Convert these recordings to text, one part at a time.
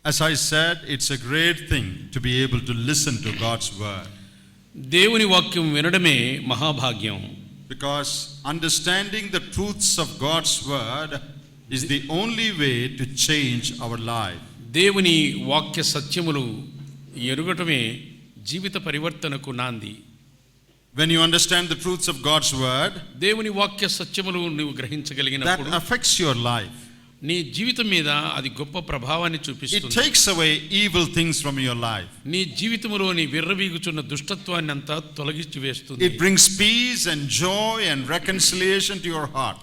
As I said, it's a great thing to be able to listen to God's word. దేవుని వాక్యం వినడమే మహాభాగ్యం. Because understanding the truths of God's word is the only way to change our life. దేవుని వాక్య సత్యములు ఎరుగటమే జీవిత పరివర్తనకు నాంది. When you understand the truths of God's word, దేవుని వాక్య సత్యములు నువ్వు గ్రహించగలిగినప్పుడు that affects your life. నీ జీవితం మీద అది గొప్ప ప్రభావాన్ని It చూపిస్తుంది. takes away evil things from your life. నీ జీవితంలోని విర్రవీగుచున్న దుష్టత్వాన్ని అంతా తొలగించి వేస్తుంది. It brings peace and joy and reconciliation to your heart.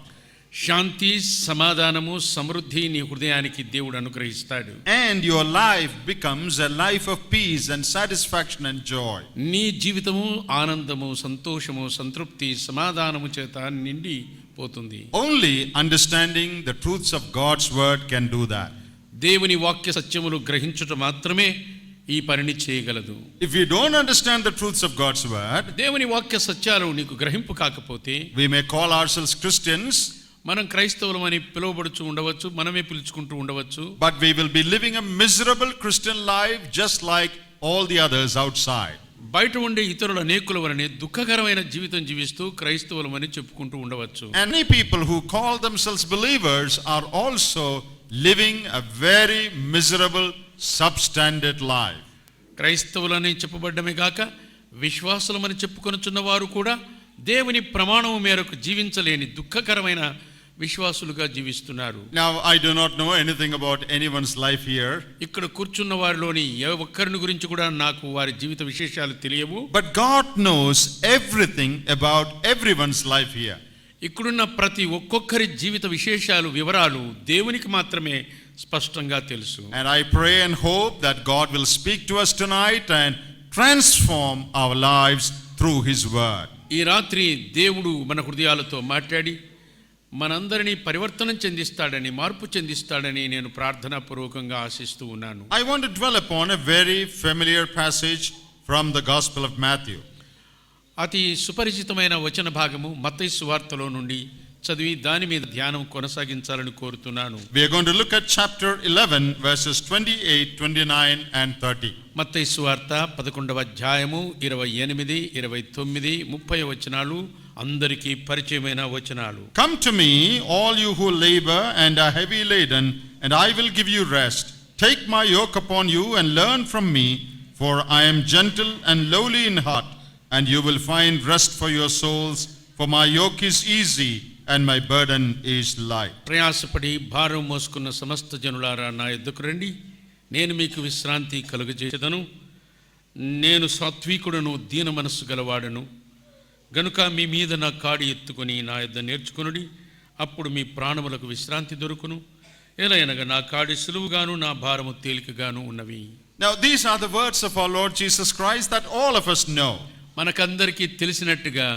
శాంతి, సమాధానము, సమృద్ధి నీ హృదయానికి దేవుడు అనుగ్రహిస్తాడు. And your life becomes a life of peace and satisfaction and joy. నీ జీవితము ఆనందము, సంతోషము, సంతృప్తి, సమాధానము చేత నిండి పోతుంది. Only understanding the truths of God's word can do that. దేవుని వాక్య సత్యములు గ్రహించుట మాత్రమే ఈ పనిని చేయగలదు. If you don't understand the truths of God's word, దేవుని వాక్య సత్యాలు నీకు గ్రహింపు కాకపోతే we may call ourselves Christians, మనం క్రైస్తవులమని పిలువబడుచు ఉండవచ్చు, మనమే పిలుచుకుంటూ ఉండవచ్చు. but we will be living a miserable Christian life just like all the others outside. బయట ఉండే ఇతరుల అనేకుల వలనే దుఃఖకరమైన జీవితం జీవిస్తూ క్రైస్తవులమని చెప్పుకుంటూ ఉండవచ్చు. And many people who call themselves believers are also living a very miserable, substandard life. క్రైస్తవులని చెప్పబడ్డమే కాక విశ్వాసులమని చెప్పుకొనుచున్న వారు కూడా దేవుని ప్రమాణం మేరకు జీవించలేని దుఃఖకరమైన విశ్వాసులుగా జీవిస్తున్నారు. Now I do not know anything about anyone's life here, ఇక్కడ కూర్చున్న వారిలోని ఏ ఒక్కరిని గురించి కూడా నాకు వారి జీవిత విశేషాలు తెలియవు. but God knows everything about everyone's life here. ఇక్కడున్న ప్రతి ఒక్కొక్కరి జీవిత విశేషాలు, వివరాలు దేవునికి మాత్రమే స్పష్టంగా తెలుసు. And I pray and hope that God will speak to us tonight and transform our lives through his word. ఈ రాత్రి దేవుడు మన హృదయాలతో మాట్లాడి మనందరినీ పరివర్తనం చెందిస్తాడని, మార్పు చెందిస్తాడని నేను ప్రార్థనాపూర్వకంగా ఆశిస్తూ ఉన్నాను. I want to dwell upon a very familiar passage from the Gospel of Matthew. అతి సుపరిచితమైన వచన భాగము మత్తయి సువార్తలో నుండి చదివి దాని మీద ధ్యానం కొనసాగించాలని కోరుతున్నాను. We are going to look at chapter 11 verses 28, 29 and 30. మత్తయి సువార్త 11వ అధ్యాయము 28, 29, 30 వచనాలు అందరికీ పరిచయమైన వచనాలు. Come to me, all you who labor and are heavy laden, and I will give you rest. Take my yoke upon you and learn from me, for I am gentle and lowly in heart, and you will find rest for your souls, for my yoke is easy and my burden is light. ప్రయాసపడి భారం మోసుకున్న సమస్త జనులారా నా యొద్దకు రండి, నేను మీకు విశ్రాంతి కలుగజేసేదను. నేను సాత్వికుడను, దీన మనస్సు గలవాడను గనుక మీ మీద నా కాడి ఎత్తుకొని నా యొద్ద నేర్చుకొనుడి, అప్పుడు మీ ప్రాణములకు విశ్రాంతి దొరుకును. ఎలయనగా నా కాడి సులువుగాను నా భారము తేలికగాను ఉన్నవి. Now these are the words of our Lord Jesus Christ that all of us know. మనకందరికీ తెలిసినట్టుగా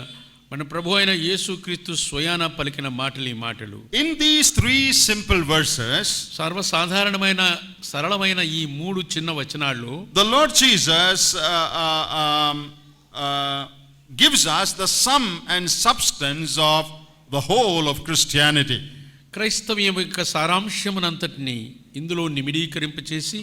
మన ప్రభు అయిన యేసుక్రీస్తు స్వయాన పలికిన మాటలు ఈ మాటలు. In these three simple verses, సర్వసాధారణమైన సరళమైన ఈ మూడు చిన్న వచనాల్లో the Lord Jesus gives us the sum and substance of the whole of Christianity. క్రైస్తవ్యం యొక్క సారాంశమునంతటిని ఇందులో నిమిడీకరింపచేసి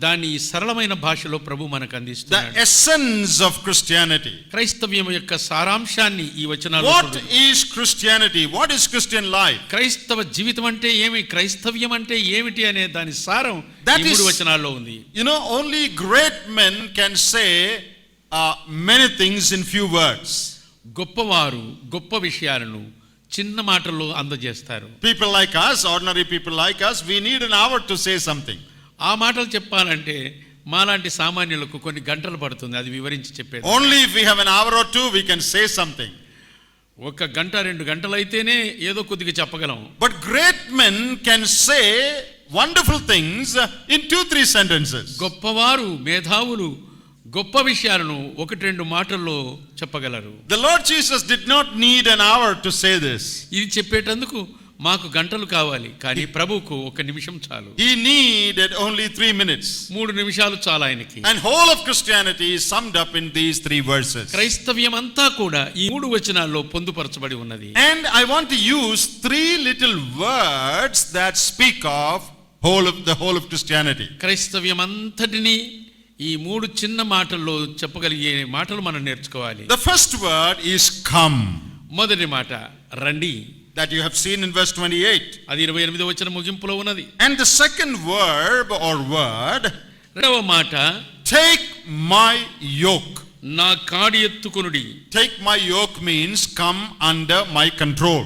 దాన్ని సరళమైన భాషలో ప్రభు మనకు అందిస్తున్నాడు. The essence of Christianity. క్రైస్తవ్యం యొక్క సారాంశాన్ని ఈ వచనాల్లో. What is Christianity? What is Christian life? క్రైస్తవ జీవితం అంటే ఏమి, క్రైస్తవ్యం అంటే ఏమిటి అనే దాని సారం ఈ మూడు వచనాల్లో ఉంది. You know, only great men can say many things in few words. గొప్పవారు గొప్ప విషయాలను చిన్న మాటల్లో అందజేస్తారు. People like us, ordinary people like us, we need an hour to say something. ఆ మాటలు చెప్పాలంటే మాలాంటి సామాన్యులకు కొన్ని గంటలు పడుతుంది అది వివరించి చెప్పేది. Only if we have an hour or two we can say something. ఒక గంట 2 గంటలు అయితేనే ఏదో కొద్దిగా చెప్పగలం. But great men can say wonderful things in 2-3 sentences. గొప్పవారు, మేధావులు గొప్ప విషయాలను 1-2 మాటల్లో చెప్పగలరు. The Lord Jesus did not need an hour to say this. ఇది చెప్పేటందుకు మాకు గంటలు కావాలి, కానీ ప్రభువుకు 1 నిమిషం చాలు. He needed only 3 minutes. 3 నిమిషాలు చాలు ఆయనకి. And whole of Christianity is summed up in these 3 verses. క్రైస్తవ్యం అంతా కూడా ఈ 3 వచనాల్లో పొందుపరచబడి ఉన్నది. And I want to use 3 little words that speak of the whole of Christianity. క్రైస్తవ్యం అంతటిని ఈ మూడు చిన్న మాటల్లో చెప్పగలిగే మాటలు మనం నేర్చుకోవాలి. The first word is come. మొదటి మాట రండి. That you have seen in verse 28. అది 28వ వచనం ముగింపులో ఉన్నది. And the second verb or word, రెండవ మాట take my yoke. నా కాడి ఎత్తుకొనుడి. Take my yoke means come under my control.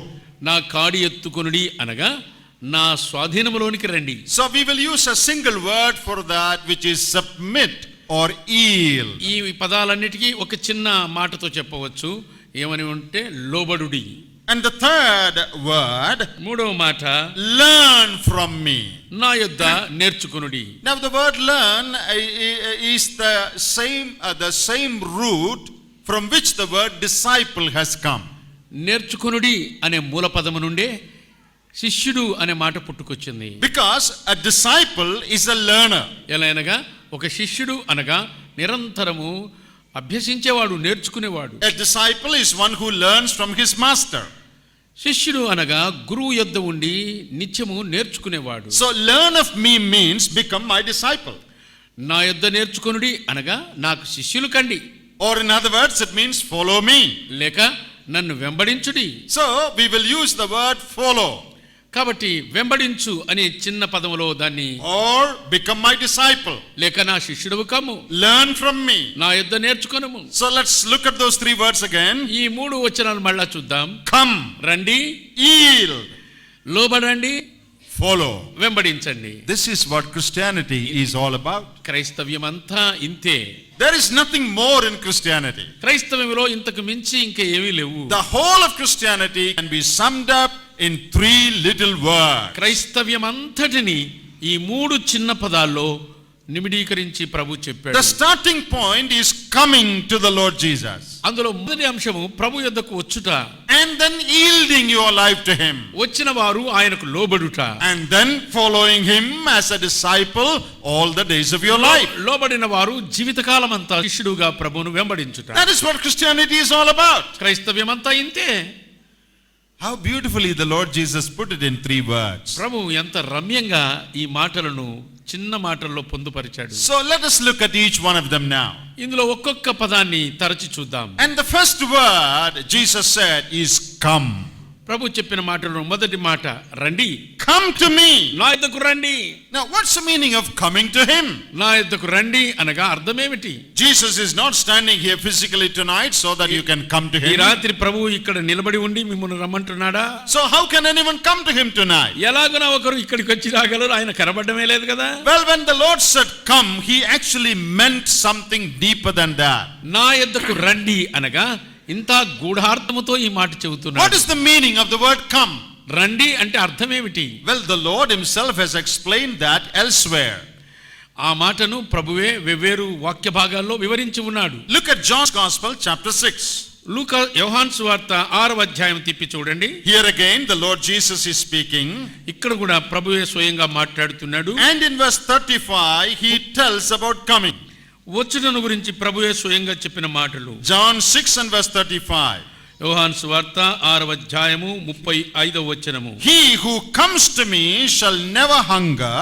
నా కాడి ఎత్తుకొనుడి అనగా నా స్వాధీనములోనికి రండి. So we will use a single word for that, which is submit or yield. ఈ పదాలన్నిటికీ ఒక చిన్న మాటతో చెప్పవచ్చు. ఏమని ఉంటే లోబడుడి. And the third word, మూడవ మాట learn from me. నా యొద్ద నేర్చుకొనుడి. Now the word learn is the same root from which the word disciple has come. నేర్చుకొనుడి అనే మూల పదము నుండే శిష్యుడు అనే మాట పుట్టుకొచ్చింది. Because a disciple is a learner. ఎలా అనగా ఒక శిష్యుడు అనగా నిరంతరము అభ్యసించేవాడు, నేర్చుకునేవాడు. A disciple is one who learns from his master. శిష్యుడు అనగా గురువు యొద్ద ఉండి నిత్యము నేర్చుకునేవాడు. So learn of me means become my disciple. నా యొద్ద నేర్చుకొనుడి అనగా నాకు శిష్యులు కండి. Or in other words, it means follow me. లేక నన్ను వెంబడించుడి. So we will use the word follow. కాబట్టి వెంబడించు అనే చిన్న పదములో దాన్ని, or become my disciple, లేక నా శిష్యుడవు కమ్ము, learn from me. నా యొద్ద నేర్చుకొనుము. So let's look at those three words again. ఈ మూడు వచనాలు మళ్ళా చూద్దాం. Come, రండి, yield, లోబడండి, follow. వెంబడించండి. This is what Christianity is all about. క్రైస్తవ్యం అంతా ఇంతే. There is nothing more in Christianity. క్రైస్తవ్యంలో ఇంతకు మించి ఇంకా ఏమీ లేవు. The whole of Christianity can be summed up in three little words. క్రైస్తవ్యం అంతటిని ఈ మూడు చిన్న పదాల్లో నిమిడీకరించి ప్రభు చెప్పాడు. The starting point is coming to the Lord Jesus. అందులో మొదటి అంశము ప్రభు యొద్దకు వచ్చుట, and then yielding your life to him, వచ్చిన వారు ఆయనకు లోబడుట, and then following him as a disciple all the days of your life. లోబడిన వారు జీవితకాలం అంతా శిష్యుడుగా ప్రభువును వెంబడించుట. That is what Christianity is all about. క్రైస్తవ్యం అంతా ఇంతే. How beautifully the Lord Jesus put it in three words. ప్రభు ఎంత రమ్యంగా ఈ మాటలను చిన్న మాటల్లో పొందుపరిచాడు. So let us look at each one of them now. ఇందులో ఒక్కొక్క పదాన్ని తరచి చూద్దాం. And the first word Jesus said is come. ప్రభు చెప్పిన మాటల్లో మొదటి మాట రండి. Come to me. నా యొద్దకు రండి. Now what's the meaning of coming to him? నా యొద్దకు రండి అనగా అర్థమేమిటి? Jesus is not standing here physically tonight so that you can come to ఈ him. రాత్రి ప్రభు ఇక్కడ నిలబడి ఉండి మిమ్మల్ని రమ్మంటున్నాడా? So how can anyone come to him tonight? ఎలాగైనా ఒకరు ఇక్కడికి వచ్చి రాగలరు, ఆయన కనబడమే లేదు కదా. Well, when the Lord said come, he actually meant something deeper than that. నా యొద్దకు రండి అనగా ఇంత గూఢార్థముతో ఈ మాట చెబుతున్నాడు. What is the meaning of the word come? రండి అంటే అర్థమేమిటి? Well, the Lord himself has explained that elsewhere. ఆ మాటను ప్రభువే వెవ్వేరు వాక్య భాగాల్లో వివరించి ఉన్నాడు. Look at John's Gospel chapter 6. లూకా యోహాను సువార్త 6వ అధ్యాయం తిప్పి చూడండి. Here again the Lord Jesus is speaking. ఇక్కడ కూడా ప్రభువే స్వయంగా మాట్లాడుతున్నాడు. And in verse 35 he tells about coming. వచ్చుటను గురించి ప్రభువే స్వయంగా చెప్పిన మాటలు. John 6 and verse 35. యోహాను సువార్త 6వ అధ్యాయము 35వ వచనము. He who comes to me shall never hunger,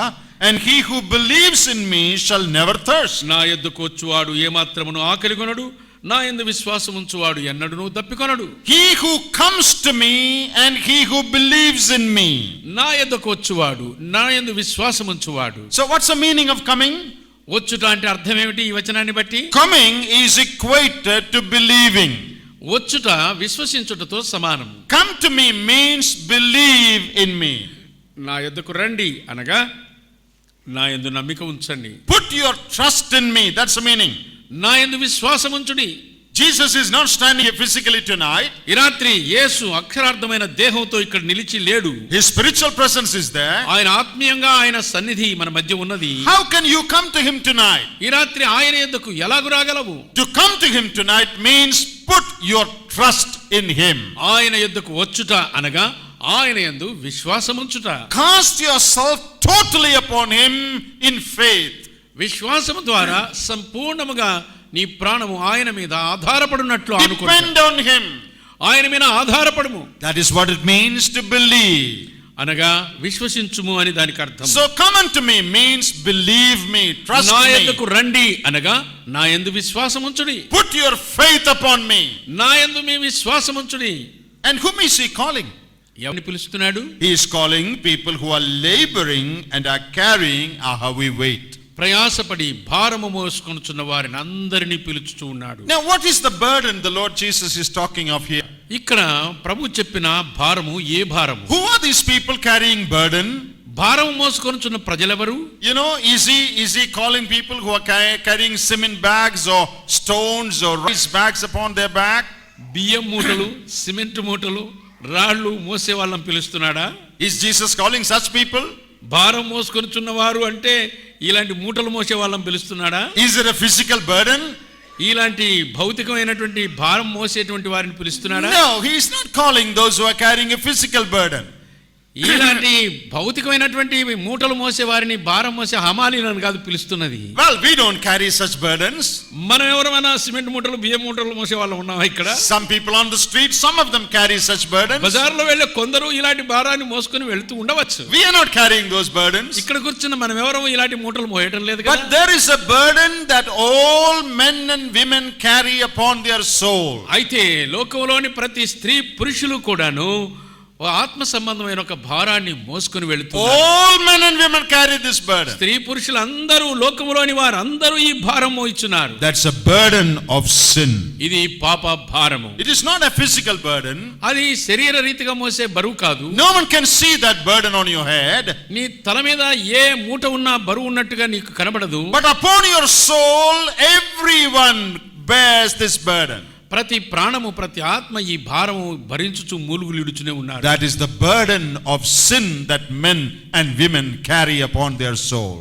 and he who believes in me shall never thirst. నా యొద్దకు వచ్చువాడు ఏమాత్రమును ఆకలిగొనడు, నా యందు విశ్వాసం ఉంచువాడు ఎన్నడూను దప్పికొనడు. He who comes to me and he who believes in me. నా యొద్దకు వచ్చువాడు, నా యందు విశ్వాసం ఉంచువాడు. So what's the meaning of coming? వచ్చుట అంటే అర్థం ఏమిటి? ఈ వచనాన్ని బట్టి Coming is equated to believing. వచ్చుట విశ్వసించుటతో సమానం. Come to me means believe in me. నా యొద్దకు రండి అనగా నా యందు నమ్మిక ఉంచండి. Put your trust in me. That's the meaning. నా యందు విశ్వాసం ఉంచుడి. Jesus is not standing here physically tonight. ఈ రాత్రి యేసు అక్షరార్థమైన దేహంతో ఇక్కడ నిలిచి లేడు. His spiritual presence is there. ఆయన ఆత్మీయంగా ఆయన సన్నిధి మన మధ్య ఉన్నది. How can you come to him tonight? ఈ రాత్రి ఆయన యొద్దకు ఎలాగు రాగలవు? To come to him tonight means put your trust in him. ఆయన యొద్దకు వచ్చుట అనగా ఆయన యందు విశ్వాసం ఉంచుట. Cast yourself totally upon him in faith. విశ్వాసము ద్వారా సంపూర్ణముగా నీ ప్రాణము ఆయన మీద ఆధారపడినట్లు అనుకో. Depend on him. ఆయన మీద ఆధారపడము. That is what it means to believe. అనగా విశ్వసించుము అని దానికి అర్థం. So come unto me means believe me, trust నా me. యందుకు రండి అనగా నా యందు విశ్వాసం ఉంచుడి. Put your faith upon me. నా యందు మీ విశ్వాసం ఉంచుడి. And whom is he calling? ఎవరిని పిలుస్తున్నాడు? He is calling people who are laboring and are carrying a heavy weight. ప్రయాసపడి భారము మోసుకొనుచున్న వారిని అందరినీ పిలుచుచూ ఉన్నాడు. Now what is the burden the Lord Jesus is talking of here? ఇక్కడ ప్రభు చెప్పిన భారము ఏ భారము? Who are these people carrying burden? భారము మోసుకొనుచున్న ప్రజలెవరు? You know, is he calling people who are carrying cement bags or stones or rice bags upon their back? బియ్యం మూటలు, cement మూటలు, రాళ్ళు మోసే వాళ్ళని పిలుస్తున్నాడా? Is Jesus calling such people? భారం మోసుకొనుచున్న వారు అంటే ఇలాంటి మూటలు మోసే వాళ్ళని పిలుస్తున్నాడా? Is it a physical burden? ఇలాంటి భౌతికమైనటువంటి భారం మోసేటువంటి వారిని పిలుస్తున్నాడా? No, he is not calling those who are carrying a physical burden. ఇలాంటి భౌతికమైనటువంటి మూటలు మోసే వారిని భారం మోసే హమాలీలను కాదు పిలుస్తున్నది. Well, we don't carry such burdens. మనం ఎవరైనా సిమెంట్ మూటలు, బియ్యం మూటలు మోసే వాళ్ళు ఉన్నామా ఇక్కడ? Some people on the street, some of them carry such burdens. బజార్లో వెళ్ళే కొందరు ఇలాంటి భారాన్ని మోసుకొని వెళ్తూ ఉండవచ్చు. We are not carrying those burdens. ఇక్కడ కూర్చున్న మనం ఎవరూ ఇలాంటి మూటలు మోయటం లేదు కదా. But there is a burden that all men and women carry upon their soul. అయితే లోకంలోని ప్రతి స్త్రీ పురుషులు కూడాను ఆత్మ సంబంధమైన ఒక భారాన్ని మోసుకొని వెళుతున్నారు. All men and women carry this burden. స్త్రీ పురుషులు అందరూ, లోకములోని వారు అందరూ ఈ భారం మోయిచున్నారు. That's a burden of sin. ఇది పాప భారము. It is not a physical burden. అది శరీర రీతిగా మోసే బరువు కాదు. No one can see that burden on your head. నీ తల మీద ఏ మూట ఉన్నా బరువు ఉన్నట్టుగా నీకు కనబడదు. But upon your soul, everyone bears this burden. ప్రతి ప్రాణము, ప్రతి ఆత్మ ఈ భారము భరించుచు మూలుగులిడుచునే ఉన్నారు. That is the burden of sin that men and women carry upon their soul.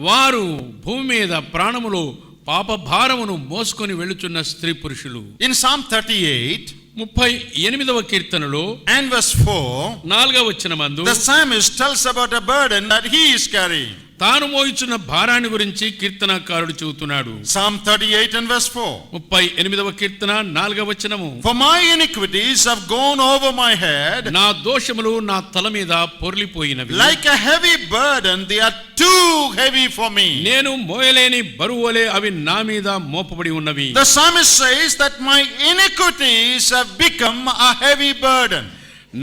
వారు భూమి మీద ప్రాణములో పాప భారమును మోసుకొని వెళ్ళుచున్న స్త్రీ పురుషులు. In Psalm 38 38వ కీర్తనలో and verse 4, 4వ వచనమందు the psalmist tells about a burden that he is carrying. తాను మోయిచున్న భారాన్ని గురించి కీర్తనకారుడు చెబుతున్నాడు. Psalm 38 and verse 4. 38వ కీర్తన 4వ వచనము. For my iniquities have gone over my head. నా దోషములు నా తల మీద పొర్లిపోయినవి. Like a heavy burden, they are too heavy for me. నేను మోయలేని బరువులే అవి నా మీద మోపబడి ఉన్నవి. The psalmist says that my iniquities have become a heavy burden.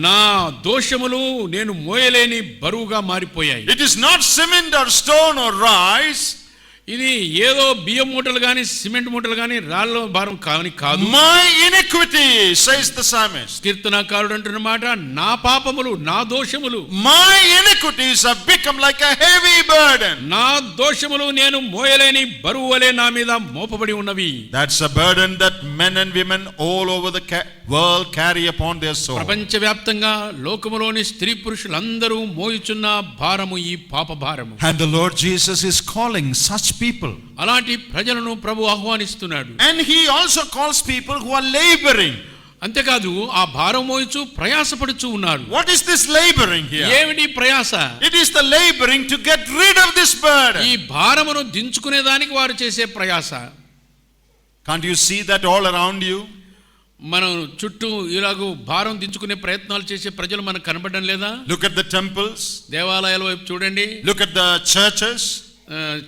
నా దోషములు నేను మోయలేని బరువుగా మారిపోయాయి. It is not cement or stone or rice. ఇది ఏదో బియ్యం మూటలు గాని, సిమెంట్ మూటలు గాని, రాళ్ళ భారం కాదు. My iniquity, says the psalmist. కీర్తనకారుడు అంటున్న మాట, నా పాపములు, నా దోషములు, My iniquities have become like a heavy burden. నా దోషములు నేను మోయలేని బరువు వలె నా మీద మోపబడి ఉన్నవి. That's a burden that men and women all over the world carry upon their soul. ప్రపంచవ్యాప్తంగా లోకములోని స్త్రీ పురుషులందరూ మోయుచున్న భారము ఈ పాప భారము. And the Lord Jesus is calling such people. అలాంటి ప్రజలను ప్రభు ఆహ్వానిస్తున్నాడు. And he also calls people who are laboring. అంతేకాదు ఆ భారం మోయిచు ప్రయాసపడుచు ఉన్నారు. What is this laboring here? ఏమిటి ప్రయాస? It is the laboring to get rid of this burden. ఈ భారమును దించుకునే దానికి వారు చేసే ప్రయాస. Can't you see that all around you? మనం చుట్టూ ఇలాగూ భారం దించుకునే ప్రయత్నాలు చేసే ప్రజలు మనకు కనబడడం లేదా? Look at the temples. దేవాలయాల వైపు చూడండి. Look at the churches.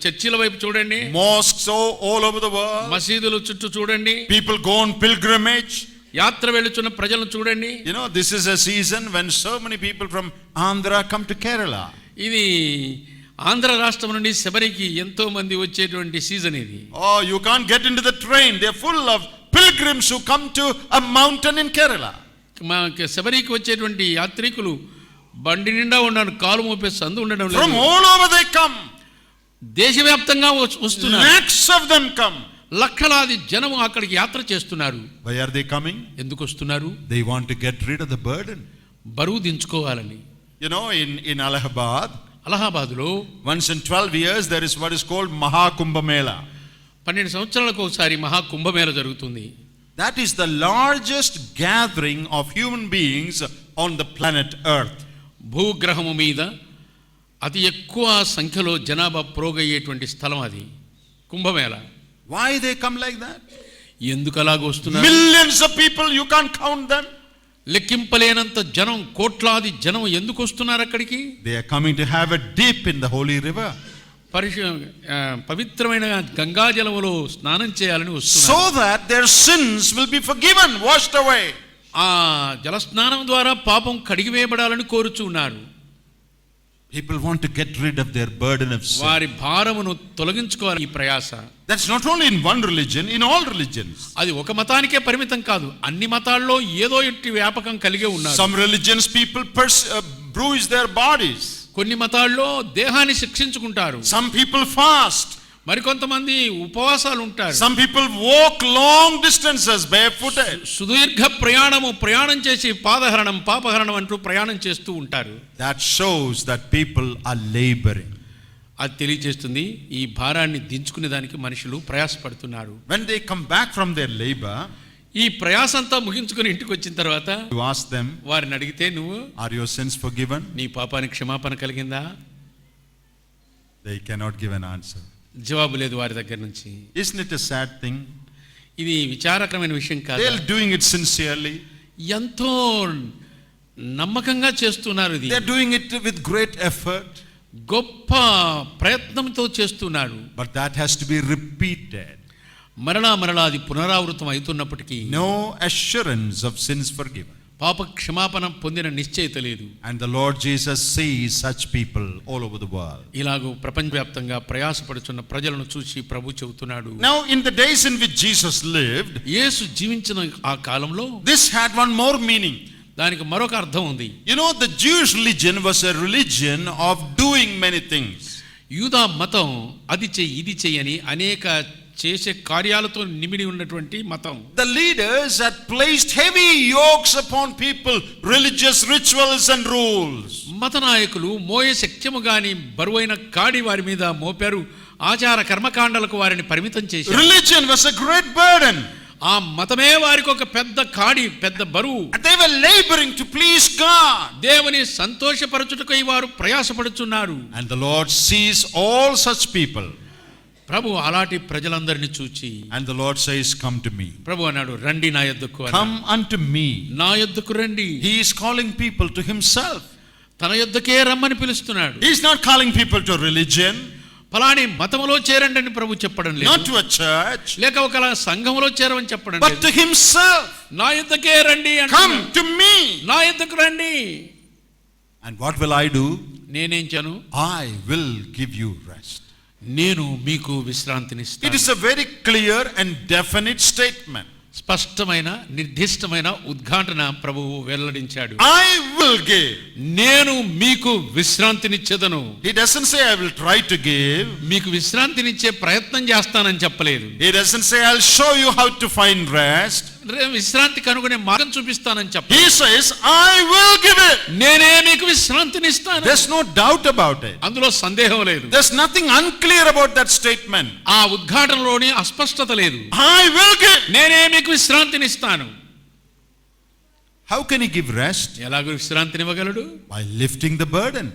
చర్చిల వైపు చూడండి. Mosques all over the world. మసీదుల చుట్టూ చూడండి. People go on pilgrimage. యాత్ర వెళుచున్న ప్రజలను చూడండి. You know, this is a season when so many people from Andhra come to Kerala. ఇది ఆంధ్ర రాష్ట్రం నుండి శబరికి ఎంతో మంది వచ్చేటువంటి సీజన్ ఇది. Oh, you can't get into the train. They're full of pilgrims who come to a mountain in Kerala. మా శబరికి వచ్చేటువంటి యాత్రికులు బండి నిండా ఉండడం, కాలు మోపే సందు ఉండడం లేదు. From all over they come. దేశవ్యాప్తంగా వస్తున్నారు. Lakhs of them come. లక్షలాది జనం అక్కడికి యాత్ర చేస్తున్నారు. Why are they coming? ఎందుకు వస్తున్నారు? They want to get rid of the burden. బరువు దించుకోవాలని. You know, in Allahabad, అలహాబాద్లో once in 12 years there is what is called Maha Kumbh Mela. 12 సంవత్సరాలకు ఒకసారి మహా కుంభమేళ జరుగుతుంది. That is the largest gathering of human beings on the planet Earth. భూగ్రహము మీద అతి ఎక్కువ సంఖ్యలో జనాభా ప్రోగయ్యేటువంటి స్థలం అది Kumbh Mela. Why they come like that? ఎందుకు అలాగ వస్తున్నారు? Millions of people, you can't count them. లెక్కింపలేనంత జనం, కోట్లాది జనం ఎందుకు వస్తున్నారు అక్కడికి? They are coming to have a dip in the holy river. పవిత్రమైన గంగాజలములో స్నానం చేయాలని వస్తున్నారు. So that their sins will be forgiven, washed away. ఆ జలస్నానం ద్వారా పాపం కడిగివేయబడాలని కోరుచున్నారు. People want to get rid of their burden of sin. వారి భారమును తొలగించుకోవాలి. ఈ ప్రయాస That's not only in one religion, in all religions. అది ఒక మతానికే పరిమితం కాదు, అన్ని మతాల్లో ఏదో ఇట్టి వ్యాపకం కలిగే ఉన్నారు. Some religions people bruise their bodies. కొన్ని మతాల్లో దేహాన్ని శిక్షించుకుంటారు. Some people fast. మరికొంతమంది ఉపవాసాలు ఉంటారు. Some people walk long distances barefooted. సుదీర్ఘ ప్రయాణం చేసి పాపహరణం అంటూ ప్రయాణం చేస్తూ ఉంటారు. That shows that people are laboring. అది తెలియజేస్తుంది ఈ భారాన్ని దించుకునే దానికి మనుషులు ప్రయాసపడుతున్నారు. When they come back from their labor, ఈ ప్రయాసంతా ముగించుకుని ఇంటికి వచ్చిన తర్వాత you ask them, వారిని అడిగితే, నువ్వు are your sins forgiven? నీ పాపానికి క్షమాపణ కలిగిందా? They cannot give an answer. జవాబు లేదు వారి దగ్గర నుంచి. Isn't it a sad thing? ఇది విచారకరమైన విషయం కాదు. They are doing it sincerely. ఎంతో నమ్మకంగా చేస్తున్నారు. ఇది They are doing it with great effort. గొప్ప ప్రయత్నంతో చేస్తున్నారు. But that has to be repeated. మరలా అది పునరావృతం అవుతున్నప్పటికీ No assurance of sins forgiven. పాప క్షమాపణ పొందిన నిశ్చయిత లేదు. And the Lord Jesus sees such people all over the world. ఇలాగూ ప్రపంచవ్యాప్తంగా ప్రయాసపడుచున్న ప్రజలను చూసి ప్రభు చెబుతున్నాడు. Now in the days in which Jesus lived, యేసు జీవించిన ఆ కాలంలో this had one more meaning. దానికి మరొక అర్థం ఉంది. You know, the Jewish religion was a religion of doing many things. యూదా మతం అది చెయ్యి ఇది చెయ్యని అనేక చేసే కార్యాలతో నిమిడి ఉన్నటువంటి మతం. The leaders had placed heavy yokes upon people, religious rituals and rules. మత నాయకులు మోయే శక్యము గాని బరువైన కాడి వారి మీద మోపారు. ఆచార కర్మకాండలకు వారిని పరిమితం చేశారు. Religion was a great burden. ఆ మతమే వారికి ఒక పెద్ద కాడి, పెద్ద బరువు. And they were laboring to please God. దేవుని సంతోషపరచుటకై వారు ప్రయాసపడుచున్నారు. And the Lord sees all such people. ప్రభు అలాంటి ప్రజలందరినీ చూచి, And the Lord says, come to me. ప్రభు అన్నాడు, రండి నా యొద్దకు. Come unto me. నా యొద్దకు రండి. He is calling people to himself. తన యొద్దకే రమ్మని పిలుస్తున్నాడు. He is not calling people to religion. ఫలాని మతములో చేరండి అని ప్రభు చెప్పడం లేదు. Not to a church. లేక ఒక సంఘములో చేరమని చెప్పడం But లేదు. to himself. నా యొద్దకే రండి. Come to me. నా యొద్దకు రండి. And what will I do? నేనేం చేయను? I will give you rest. నేను మీకు విశ్రాంతినిస్తాను. It is a very clear and definite statement. స్పష్టమైన నిర్దిష్టమైన ఉద్ఘాటన ప్రభువు వెల్లడించాడు. I will give. నేను మీకు విశ్రాంతినిచ్చేదను. He doesn't say I will try to give. మీకు విశ్రాంతినిచ్చే ప్రయత్నం చేస్తానని చెప్పలేదు. He doesn't say I'll show you how to find rest. విశ్రాంతి కనుగొనే మార్గం చూపిస్తానని చెప్పలేదు. He says I will give it. నేనే మీకు విశ్రాంతినిస్తాను. There's no doubt about it. అందులో సందేహం లేదు. There's nothing unclear about that statement. ఆ ఉద్ఘాటనలోని అస్పష్టత లేదు. I will give. నేనే మీకు విశ్రాంతినిస్తాను. How can he give rest? ఎలాగో విశ్రాంతినివ్వగలడు? By lifting the burden.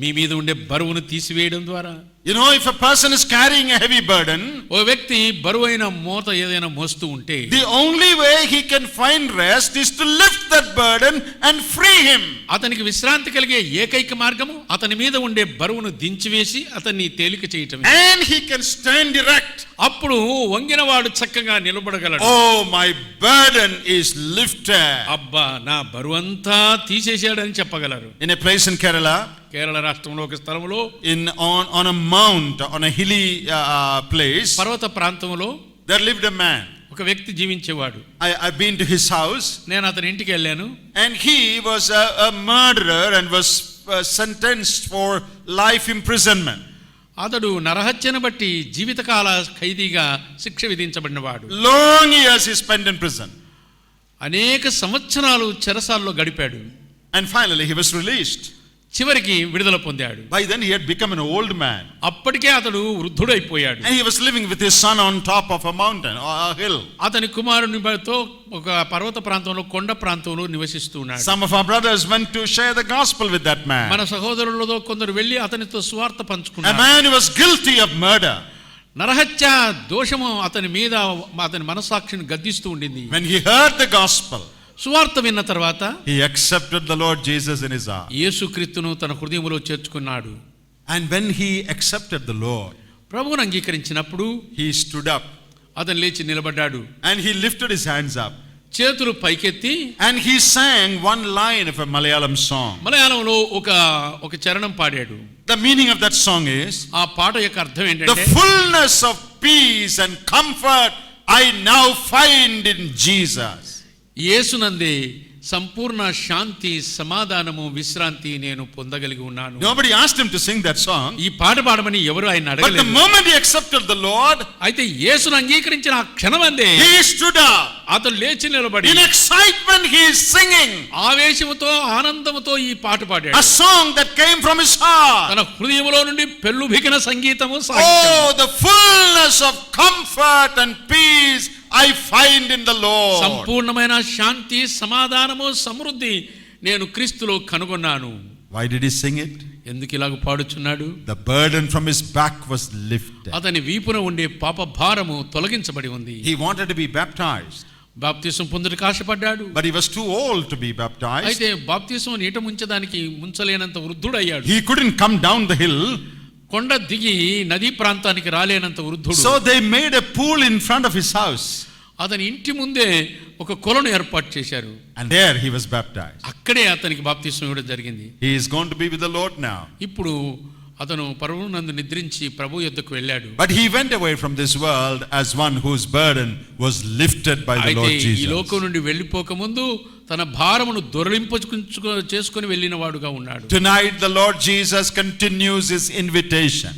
మీ మీద ఉండే బరువును తీసివేయడం ద్వారా. You know, if a person is carrying a heavy burden, ఓ వ్యక్తి బరువైన మూత ఏదైనా మోస్తూ ఉంటే the only way he can find rest is to lift that burden and free him. అతనికి విశ్రాంతి కలిగే ఏకైక మార్గము అతని మీద ఉండే బరువును దించివేసి అతన్ని తేలిక చేయటమే. And he can stand erect. అప్పుడు వంగినవాడు చక్కగా నిలబడగలడు. Oh, my burden is lifted. అబ్బా, నా బరువంతా తీసేశాడని చెప్పగలరు. In a place in Kerala, Kerala రాష్ట్రంలో ఒక స్థలంలో on a mount, on a hilly place, పర్వత ప్రాంతంలో there lived a man. ఒక వ్యక్తి జీవించేవాడు. I've been to his house. నేను అతని ఇంటికి వెళ్ళాను. And he was a murderer and was sentenced for life imprisonment. అతడు నరహత్యను బట్టి జీవితకాల ఖైదీగా శిక్ష విధించబడినవాడు. Long years he spent in prison. అనేక సంవత్సరాలు చెరసాల్లో గడిపాడు. And finally he was released. చివరికి విడుదల పొందాడు. By then he had become an old man. అప్పటికే అతడు వృద్ధుడైపోయాడు. And he was living with his son on top of a mountain or a hill. అతని కుమారునితో ఒక పర్వత ప్రాంతంలో, కొండ ప్రాంతంలో నివసిస్తూ ఉన్నాడు. Some of our brothers went to share the gospel with that man. మన సహోదరులలో కొందరు వెళ్లి అతనితో సువార్త A పంచుకున్నారు. man who was guilty of murder. నరహత్య దోషము అతని మీద అతని మనసాక్షిని గద్దిస్తూ ఉండింది. When he heard the gospel, సువార్త విన్న తర్వాత he accepted the Lord Jesus in his heart. యేసుక్రీస్తును తన హృదయంలో చేర్చుకున్నాడు. And when he accepted the Lord, ప్రభువును అంగీకరించినప్పుడు he stood up అతను లేచి నిలబడ్డాడు. and he lifted his hands up. చేతులు పైకెత్తి And he sang one line of a Malayalam song. మలయాళంలో ఒక చరణం పాడాడు. The meaning of that song is, ఆ పాట యొక్క అర్థం the ఏంటంటే, fullness of peace and comfort I now find in Jesus. యేసునందే సంపూర్ణ శాంతి, సమాధానము, విశ్రాంతి నేను పొందగలిగి ఉన్నాను. Nobody asked him to sing that song. ఈ పాట పాడమని ఎవరు ఆయన But the అడగలేదు. moment he accepted the Lord, అయితే యేసును అంగీకరించిన ఆ క్షణమందే he stood up. అతను లేచి నిలబడి In excitement he is singing ఆవేశముతో, ఆనందముతో ఈ పాట పాడాడు. a song that came from his heart. తన హృదయములో నుండి పెళ్ళుబికిన సంగీతము, సాహిత్యము. Oh, the fullness of comfort and peace I find in the Lord. సంపూర్ణమైన శాంతి, సమాధానము, సమృద్ధి నేను క్రీస్తులో కనుగొన్నాను. Why did he sing it? ఎందుకు ఇలాగ పాడుచున్నాడు? The burden from his back was lifted. అతని వీపున ఉండే పాప భారము తొలగించబడి ఉంది. He wanted to be baptized, బాప్తిసం పొందుటకు ఆశపడ్డాడు. but he was too old to be baptized. అయితే బాప్తిసం నీట ముంచలేనంత వృద్ధుడయ్యాడు. He couldn't come down the hill. కొండ దిగి నదీ ప్రాంతానికి రాలేనంత వృద్ధుడు. So they made a pool in front of his house. అతని ఇంటి ముందే ఒక కొలను ఏర్పాటు చేశారు. And there he was baptized. అక్కడే అతనికి బాప్తిసం ఇవ్వడం జరిగింది. He is going to be with the Lord now. ఇప్పుడు అతను పరమునందు నిద్రించి ప్రభు యొద్దకు వెళ్ళాడు. But he went away from this world as one whose burden was lifted by the Lord అయితే ఈ Jesus. లోకం నుండి వెళ్ళిపోక ముందు తన భారమును చేసుకొని వెళ్ళిన వాడుగా ఉన్నాడు. Tonight the Lord Jesus continues his invitation.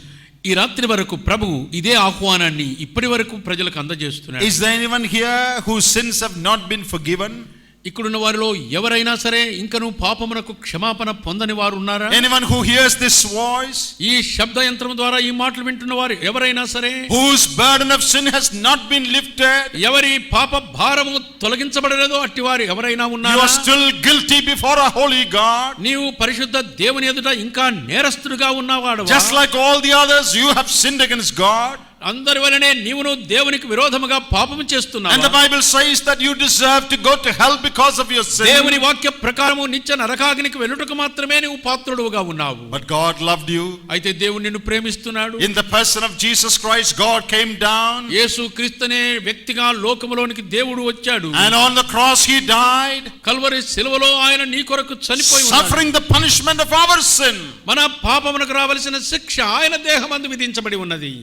ఈ రాత్రి వరకు ప్రభువు ఇదే ఆహ్వానాన్ని ఇప్పటి వరకు ప్రజలకు అందజేస్తున్నాడు. Is there anyone here whose sins have not been forgiven? ఇక్కడున్న వారిలో ఎవరైనా సరే ఇంకను పాపమునకు క్షమాపణ పొందని వారు ఉన్నారా? Anyone who hears this voice, ఈ శబ్ద యంత్రం ద్వారా ఈ మాటలు వింటున్న వారు ఎవరైనా సరే, whose burden of sin has not been lifted, ఎవరి పాప భారము తొలగించబడలేదో అట్టి వారు ఎవరైనా you ఉన్నారా? are still guilty before a holy God. నీవు పరిశుద్ధ దేవుని ఎదుట ఇంకా నేరస్తుడిగా ఉన్నవాడు. Just like all the others, you have sinned against God. అందరి వలనే నీవును దేవునికి విరోధముగా పాపము చేస్తున్నావు. And the Bible says that you deserve to go to hell because of your sin. దేవుని వాక్య ప్రకారము నిత్య నరకాగ్నికి వెళ్ళుటకు మాత్రమే నీవు పాత్రుడుగా ఉన్నావు. But God loved you. అయితే దేవుడు నిన్ను ప్రేమిస్తున్నాడు. In the person of Jesus Christ, God came down. యేసు క్రీస్తునే వ్యక్తిగా లోకములోనికి దేవుడు వచ్చాడు. And on the cross he died, Calvary శిలువలో ఆయన నీ కొరకు చనిపోయి ఉన్నాడు. suffering the punishment of our sin. మన పాపమునకు రావలసిన శిక్ష ఆయన దేహమందు విధించబడి ఉన్నది.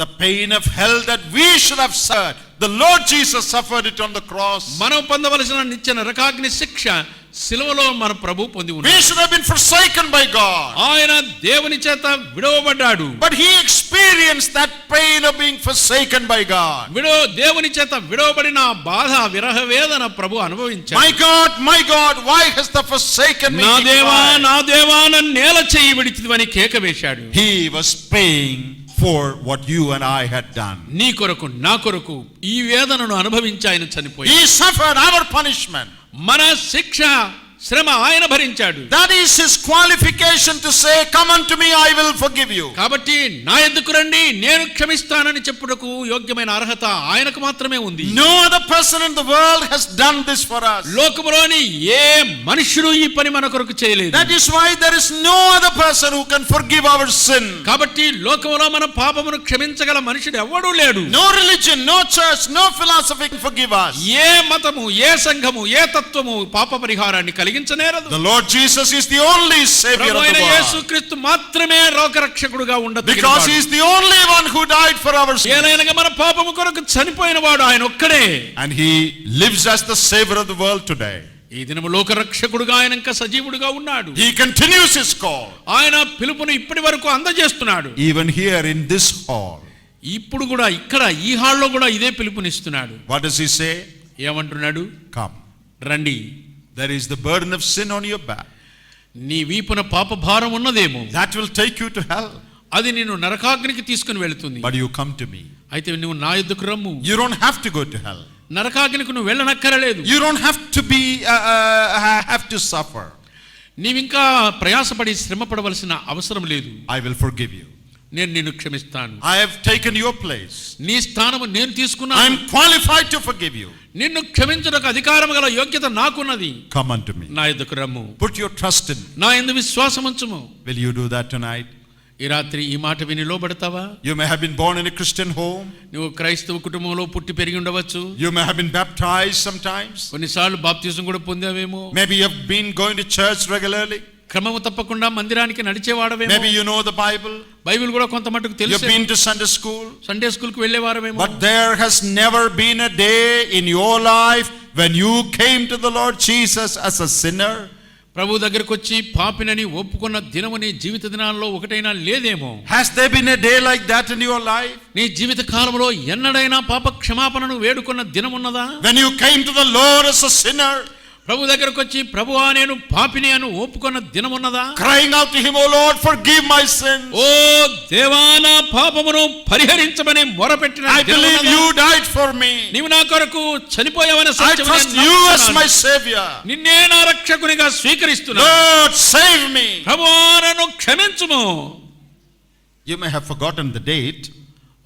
The pain of hell that we should have suffered, the Lord Jesus suffered it on the cross. మనం పొందవలసిన నిత్య నరకాగ్ని శిక్ష శిలువలో మన ప్రభు పొంది ఉన్నాడు. We should have been forsaken by God. ఆయన దేవుని చేత విడవబడ్డాడు. But he experienced that pain of being forsaken by God. దేవుని చేత విడవబడిన బాధ, విరహ వేదన ప్రభు అనుభవించాడు. My God, why hast thou forsaken me? నా దేవా, నా దేవా, నన్ను నేల చేయి విడిచితివని కేక వేశాడు. He was paying for what you and I had done. నీ కొరకు, నా కొరకు ఈ వేదనను అనుభవించి ఆయన చనిపోయాడు. He suffered our punishment. మన శిక్ష, శ్రమ ఆయన భరించాడు. That is his qualification to say, come unto me, I will forgive you. కాబట్టి నా యొద్దకు రండి, నేను క్షమిస్తానని చెప్పుటకు యోగ్యమైన అర్హత ఆయనకు మాత్రమే ఉంది. No other person in the world has done this for us. లోకములోని ఏ మనుషుడు ఈ పని మన కొరకు చేయలేదు. That is why there is no other person who can forgive our sin. కాబట్టి లోకములో మన పాపమును క్షమించగల మనుషుడు ఎవడూ లేడు. No religion, no church, no philosophy can forgive us. ఏ మతము, ఏ సంఘము, ఏ తత్వము పాప పరిహారాన్ని కలిగించనేరదు. The Lord Jesus is the only Savior of the world. యేసుక్రీస్తు మాత్రమే లోకరక్షకుడుగా ఉండదు. Because he is the only one who died for our sin. ఏలైనగా మన పాపము కొరకు చనిపోయిన వాడు ఆయన ఒక్కడే. And he lives as the Savior of the world today. ఈ దినము లోకరక్షకుడుగా ఆయన ఇంకా సజీవుడుగా ఉన్నాడు. He continues his call. ఆయన పిలుపును ఇప్పటి వరకు అందజేస్తున్నాడు. Even here in this hall. ఇప్పుడు కూడా ఇక్కడ ఈ హాల్లో కూడా ఇదే పిలుపునిస్తున్నాడు. What does he say? ఏమంటున్నాడు? Come. రండి. There is the burden of sin on your back. నీ వీపున పాప భారం ఉన్నదేమో. That will take you to hell. అది నిన్ను నరకాగ్నికి తీసుకుని వెళుతుంది. But you come to me. అయితే నువ్వు నా యొద్దకు రమ్ము. You don't have to go to hell. నరకాగ్నికి నువ్వు వెళ్ళనక్కరలేదు. You don't have to be have to suffer. నీవింకా ప్రయాసపడి శ్రమ పడవలసిన అవసరం లేదు. I will forgive you. నేను నిన్ను క్షమిస్తాను. I have taken your place. నీ స్థానము నేను I తీసుకున్నాను. am qualified to forgive you. నిన్ను క్షమించుటకు అధికారం గల యోగ్యత నాకున్నది. Come unto me. నా యొద్దకు రమ్ము. Put your trust in me. నా యందు విశ్వాసముంచుము. Will you do that tonight? ఈ రాత్రి ఈ మాట విని లోబడతావా? You may have been born in a Christian home. నువ్వు క్రైస్తవ కుటుంబంలో పుట్టి పెరిగి ఉండవచ్చు. You may have been baptized sometimes. కొన్నిసార్లు బాప్తిజం కూడా పొందావేమో. Maybe you have been going to church regularly. క్రమము తప్పకుండా మందిరానికి నడిచేవాడవేమో. Maybe you know the Bible. Bible కూడా కొంత మట్టుకు You తెలుసు. have been to Sunday school. Sunday school కు వెళ్ళేవారమేమో. But there has never been a day in your life when you came to the Lord Jesus as a sinner. ప్రభు దగ్గరికి వచ్చి పాపినని ఒప్పుకున్న దినము నీ జీవిత దినాల్లో ఒకటైనా లేదేమో. Has there been a day like that in your life? నీ జీవిత కాలంలో ఎన్నడైనా పాప క్షమాపణను వేడుకున్న దినమున్నదా? When you came to the Lord as a sinner, ప్రభు దగ్గరకు వచ్చి ప్రభువా నేను పాపిని అని ఒప్పుకున్న దినమున్నదా? crying out to him, "Oh Lord, forgive my sins. ఓ దేవా నా పాపమును పరిహరించమని మొరపెట్టిన I believe you died for me. నీవు నా కొరకు చనిపోయావని I trust you as my savior. నిన్నే నా రక్షకునిగా స్వీకరిస్తున్నాను. Lord, save me." ప్రభువా నన్ను క్షమించుము. You may have forgotten the date,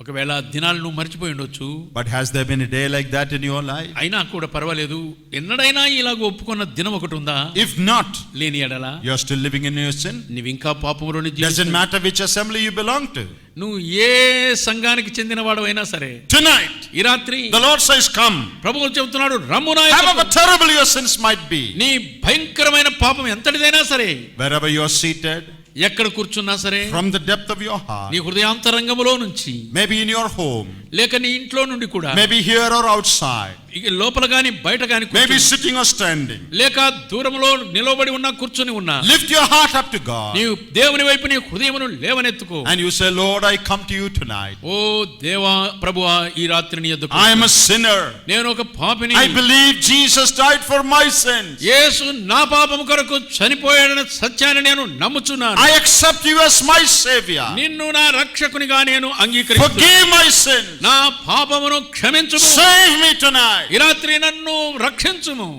ఒకవేళ దినాలు నువ్వు మర్చిపోయి ఉండొచ్చు. but has there been a day like that in your life? అయినా కూడా పర్వాలేదు. ఎన్నడైనా ఇలాగ ఒప్పుకున్న దినం ఒకటి ఉందా? If not, లేని ఎడల you are still living in your sin. నువ్వు ఇంకా పాపములోని Doesn't matter which assembly you belong to. నువ్వు ఏ సంఘానికి చెందిన వాడవైనా సరే, Tonight, ఈ రాత్రి the Lord says, "Come." ప్రభువు చెబుతున్నాడు, రమ్ము నా However యొద్దకు. terrible your sins might be, నీ భయంకరమైన పాపం ఎంతటిదైనా సరే, wherever you are seated, ఎక్కడ కూర్చున్నా సరే, from the depth of your heart, నీ హృదయాంతరంగములో నుంచి, maybe in your home, లేక నీ ఇంట్లో నుండి కూడా, maybe here or outside, లోపల గాని బయట గాని, maybe sitting or standing, లేక దూరంలో నిలబడి ఉన్నా కూర్చుని ఉన్నా, lift your heart up to God, నీవు దేవుని వైపు నీ హృదయమును లేవనెత్తుకో. and you say, "Lord, I come to you tonight. ఓ దేవా ప్రభువా ఈ రాత్రి నీ యొద్దకు I am a sinner. నేను ఒక పాపిని. I believe Jesus died for my sins. యేసు నా పాపము కొరకు చనిపోయాడన్న సత్యాన్ని నేను నమ్ముచున్నాను. I accept you as my savior. నిన్ను నా రక్షకునిగా నేను అంగీకరిస్తున్నాను. Forgive my sins. నా పాపమును క్షమించుము. Save me tonight." ఈ రాత్రి నన్ను రక్షించుము.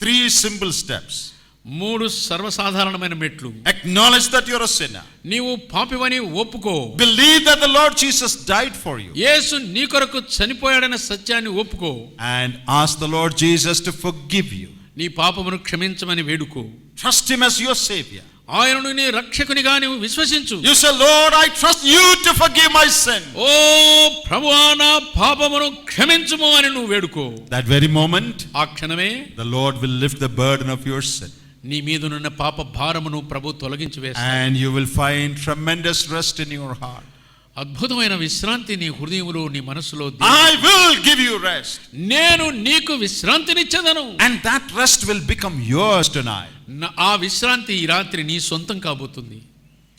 3 simple steps. 3 సర్వసాధారణమైన మెట్లు. Acknowledge that you're a sinner. నీవు పాపివని ఒప్పుకో. Believe that the Lord Jesus died for you. యేసు నీ కొరకు చనిపోయాడన్న సత్యాన్ని ఒప్పుకో. And ask the Lord Jesus to forgive you. నీ పాపమును క్షమించమని వేడుకో. Trust him as your savior. ఆయనను నీ రక్షకునిగా నీవు విశ్వసించు. You say, "Lord, I trust you to forgive my sin." ఓ ప్రభువా నా పాపమును క్షమించుము అని నువ్వు వేడుకో. That very moment, ఆ క్షణమే the Lord will lift the burden of your sin. నీ మీదనున్న పాప భారమును ప్రభు తొలగించి వేస్తాడు. And you will find tremendous rest in your heart. అద్భుతమైన విశ్రాంతి నీ హృదయములో నీ మనసులో. I will give you rest. నేను నీకు విశ్రాంతినిచ్చేదను. And that rest will become yours tonight. ఆ విశ్రాంతి ఈ రాత్రి నీ సొంతం కాబోతుంది.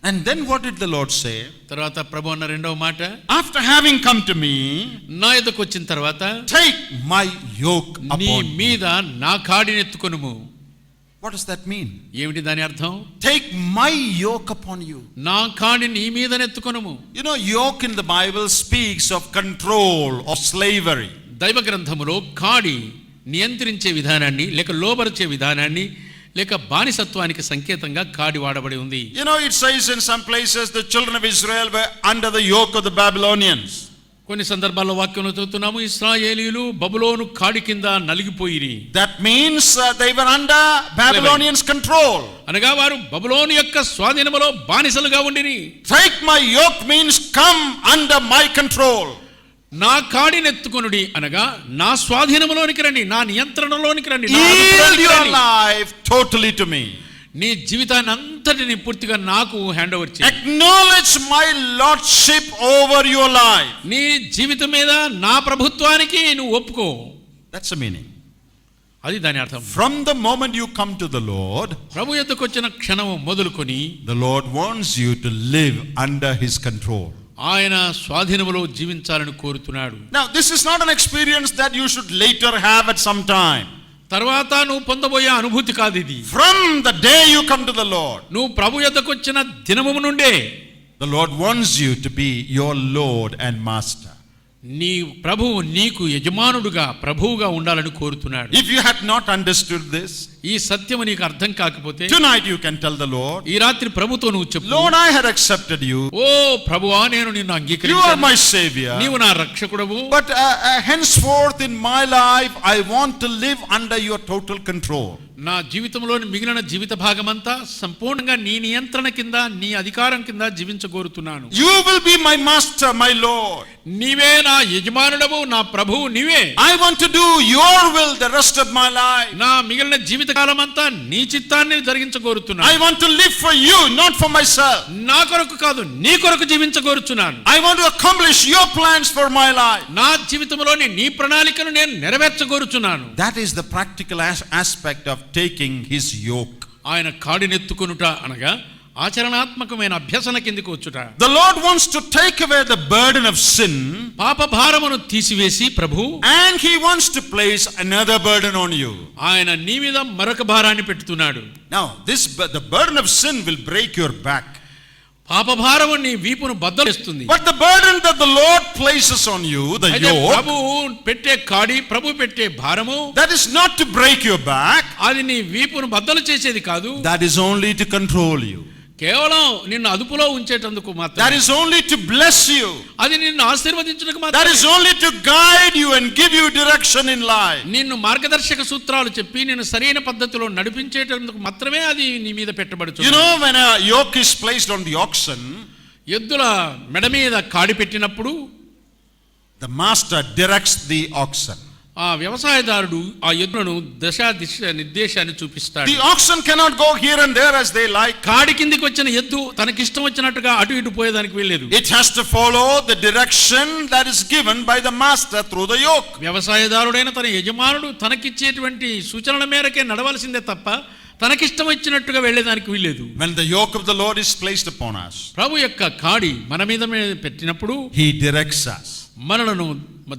And then what did the Lord say? తర్వాత ప్రభు అన్న రెండవ మాట, After having come to me, నా యొద్దకు వచ్చిన తర్వాత take my yoke నీ upon you. మీద నా కాడిని ఎత్తుకొనుము. What does that mean? ఏమిటి దాని అర్థం? Take my yoke upon you. నా కాడిని నీ మీద నెత్తుకొనుము. You know, yoke in the Bible speaks of control, of slavery. దైవ గ్రంథములో కాడి నియంత్రించే విధానాన్ని, లేక లోబరిచే విధానాన్ని, లేక బానిసత్వానికి సంకేతంగా కాడి వాడబడి ఉంది. You know, it says in some places the children of Israel were under the yoke of the Babylonians. కొన్ని సందర్భాల్లో వాక్యంలో చదువుతున్నాము, ఇశ్రాయేలీయులు బబులోను కాడి కింద నలిగిపోయిరి. That means they were under Babylonians' control. అనగా వారు బబులోను యొక్క స్వాధీనములో బానిసలుగా ఉండిరి. Take my yoke means come under my control. నా కాడిని ఎత్తుకొనుడి అనగా నా స్వాధీనములోనికి రండి, నా నియంత్రణలోనికి రండి, నా Yield అదుపులోనికి your రండి. life totally to me. నీ జీవితాన్ని అంతటిని పూర్తిగా నాకు హ్యాండ్ ఓవర్ చేయి. Acknowledge my lordship over your life. నీ జీవితం మీద నా ప్రభుత్వానికి నువ్వు ఒప్పుకో. That's the meaning. అది దాని అర్థం. From the moment you come to the Lord, ప్రభు యొద్దకు వచ్చిన క్షణం మొదలుకొని the Lord wants you to live under his control. ఆయన స్వాధీనములో జీవించాలని కోరుతున్నాడు. Now, this is not an experience that you should later have at some time. తర్వాత నువ్వు పొందబోయే అనుభూతి కాదు ఇది. From the day you come to the Lord, నువ్వు ప్రభు యొద్దకు వచ్చిన దినము నుండే the Lord wants you to be your Lord and Master. నీ ప్రభువు నీకు యజమానుడుగా ప్రభువుగా ఉండాలని కోరుతున్నాడు. If you had not understood this, ఈ సత్యము నీకు అర్థం కాకపోతే tonight you can tell the Lord, ఈ రాత్రి ప్రభుతో నువ్వు చెప్పు, Lord, I had accepted you. ఓ ప్రభువా, నేను నిన్ను You are అంగీకరించాను, my savior. నీవు నా రక్షకుడవు. But henceforth in my life, I want to live under your total control. నా జీవితంలోని మిగిలిన జీవిత భాగమంతా సంపూర్ణంగా నీ నియంత్రణ కింద, నీ అధికారం కింద జీవించగోరుతున్నాను. You will be my master, my Lord. నీవే నా యజమానుడవు, నా ప్రభువు నీవే. I want to do your will the rest of my life. నా మిగిలిన జీవిత కాలమంతా నీ చిత్తాన్ని జరిగించగోరుతున్నాను. I want to live for you, not for myself. నా కొరకు కాదు, నీ కొరకు జీవించగోరుచున్నాను. I want to accomplish your plans for my life. నా జీవితంలోని నీ ప్రణాళికను నేను నెరవేర్చగోరుచున్నాను. That is the practical aspect of taking his yoke. ఆయన కాడినెత్తుకొనుట అనగా ఆచరణాత్మకమైన అభ్యసన కిందకు వచ్చుట. The Lord wants to take away the burden of sin, పాప భారమును తీసివేసి ప్రభు, and he wants to place another burden on you. ఆయన నీ మీద మరొక భారాన్ని పెడుతున్నాడు. Now the burden of sin will break your back. పాప భారము నీ వీపును బద్దలిస్తుంది. But the burden that the Lord places on you, the yoke, ప్రభు పెట్టే కాడి, ప్రభు పెట్టే భారము, that is not to break your back. అది నీ వీపును బద్దలు చేసేది కాదు. That is only to control you. కేవలం నిన్ను అదుపులో ఉంచేటందుకు మాత్రమే. That is only to bless you. అది నిన్ను ఆశీర్వదించుటకు That మాత్రమే. is only to guide you and give you direction in life. నిన్ను మార్గదర్శక సూత్రాలు చెప్పి నిన్ను సరైన పద్ధతిలో నడిపించేటందుకు మాత్రమే అది నీ మీద పెట్టబడుతుంది. You know, when a yoke is placed on the oxen, ఎద్దుల మెడ మీద కాడి పెట్టినప్పుడు the master directs the oxen. ఆ వ్యవసాయదారుడు ఆ ఎద్దులను దిశ నిర్దేశాన్ని చూపిస్తాడు. The oxen cannot go here and there as they like. కాడి కిందికి వచ్చిన ఎద్దు తనకిష్టం వచ్చినట్టుగా అటు ఇటు పోయేదానికి వీల్లేదు. It has to follow the direction that is given by the master through the yoke. వ్యవసాయదారుడైన తన యజమానుడు తనకిచ్చేటువంటి సూచనల మేరకే నడవలసిందే తప్ప తనకిష్టం వచ్చినట్టుగా వెళ్ళేదానికి వీల్లేదు. When the yoke of the Lord is placed upon us, ప్రభు యొక్క కాడి మన మీద పెట్టినప్పుడు he directs us. మనలను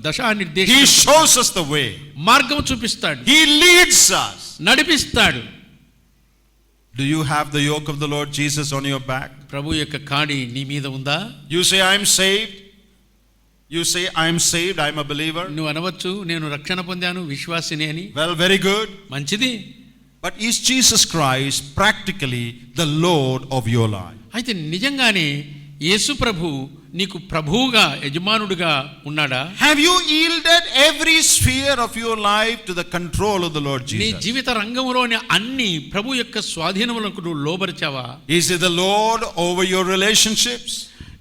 దశానిర్దేశం, He shows us the way. మార్గం చూపిస్తాడు, He leads us. నడిపిస్తాడు. Do you have the yoke of the Lord Jesus on your back? ప్రభు యొక్క కాడి నీ మీద ఉందా? You say, I am saved. You say, I am saved, I am a believer. నువ్వు అనవచ్చు, నేను రక్షణ పొందాను, విశ్వాసిని అని. Well, very good. మంచిది. But is Jesus Christ practically the Lord of your life? అయితే నిజంగానే యేసు ప్రభు నీకు ప్రభువుగా, యజమానుడిగా ఉన్నాడా? Have you yielded every sphere of your life to the control of the Lord నీ Jesus? జీవిత రంగంలోని అన్ని ప్రభు యొక్క స్వాధీనములకు నువ్వు లోబరిచావా? Is he the Lord over your relationships?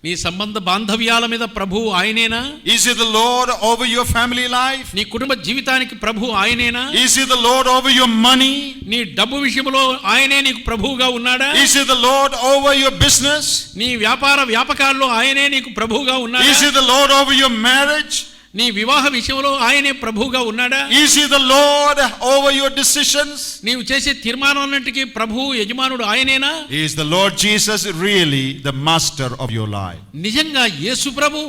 నీ సంబంధ బాంధవ్యాల మీద ప్రభు ఆయనేనా? Is he the Lord over your family life? నీ కుటుంబ జీవితానికి ప్రభు ఆయనేనా? Is he the Lord over your money? నీ డబ్బు విషయంలో ఆయనే నీకు ప్రభువుగా ఉన్నాడా? Is he the Lord over your business? నీ వ్యాపారాల్లో ఆయనే నీకు ప్రభువుగా ఉన్నాడా? Is he the Lord over your marriage? నీ వివాహ విషయంలో ఆయనే ప్రభువుగా ఉన్నాడా? Is he the Lord over your decisions? నీవు చేసే తీర్మానాలన్నిటికీ ప్రభువు, యజమానుడు ఆయనేనా? Is the Lord Jesus really the master of your life? నిజంగా యేసు ప్రభు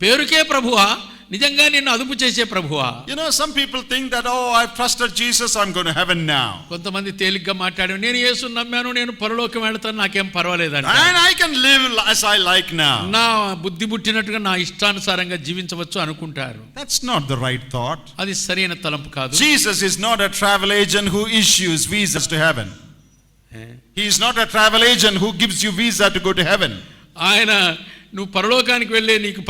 పేరుకే ప్రభువా, నిజంగా నిన్ను అదుపు చేసే ప్రభువా? You know, some people think that, oh, I've trusted Jesus, I'm going to heaven now. కొంతమంది తేలిగ్గా మాట్లాడారు, నేను యేసుని నమ్మాను, నేను పరలోకం వెళ్తాను, నాకేం పర్వాలేదంట. And I can live as I like now. నా బుద్ధి పుట్టినట్టుగా నా ఇష్టానుసారంగా జీవించవచ్చు అనుకుంటారు. That's not the right thought. అది సరైన తలంపు కాదు. Jesus is not a travel agent who issues visas to heaven. He is not a travel agent who gives you visa to go to heaven. ఆయన నువ్వు పరలోకానికి వెళ్ళే నీకు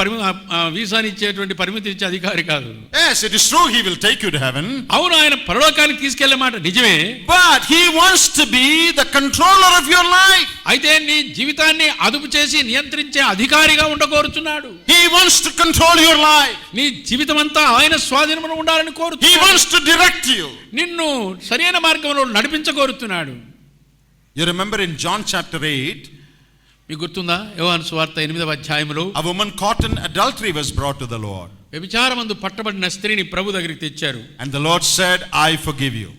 వీసాని ఇచ్చేటువంటి పరిమితి ఇచ్చే అధికారి కాదు. Yes, it is true he will take you to heaven. అవును, ఆయన పరలోకానికి తీసుకెళ్లే మాట నిజమే. But he wants to be the controller of your life. అయితే నీ జీవితాన్ని అదుపు చేసి నియంత్రించే అధికారిగా ఉండకోరుచున్నాడు. He wants to control your life. నీ జీవితం అంతా ఆయన స్వాధీనంలో ఉండాలని He కోరుతున్నాడు. wants to direct you. నిన్ను సరైన మార్గంలో నడిపించకోరుతున్నాడు. You remember in John chapter 8, మీకు గుర్తుందా? యోహాను సువార్త 8వ అధ్యాయంలో a woman caught in adultery was brought to the Lord. వ్యభిచారమందు పట్టబడిన స్త్రీని ప్రభు దగ్గరికి తెచ్చారు. And the Lord said, I forgive you.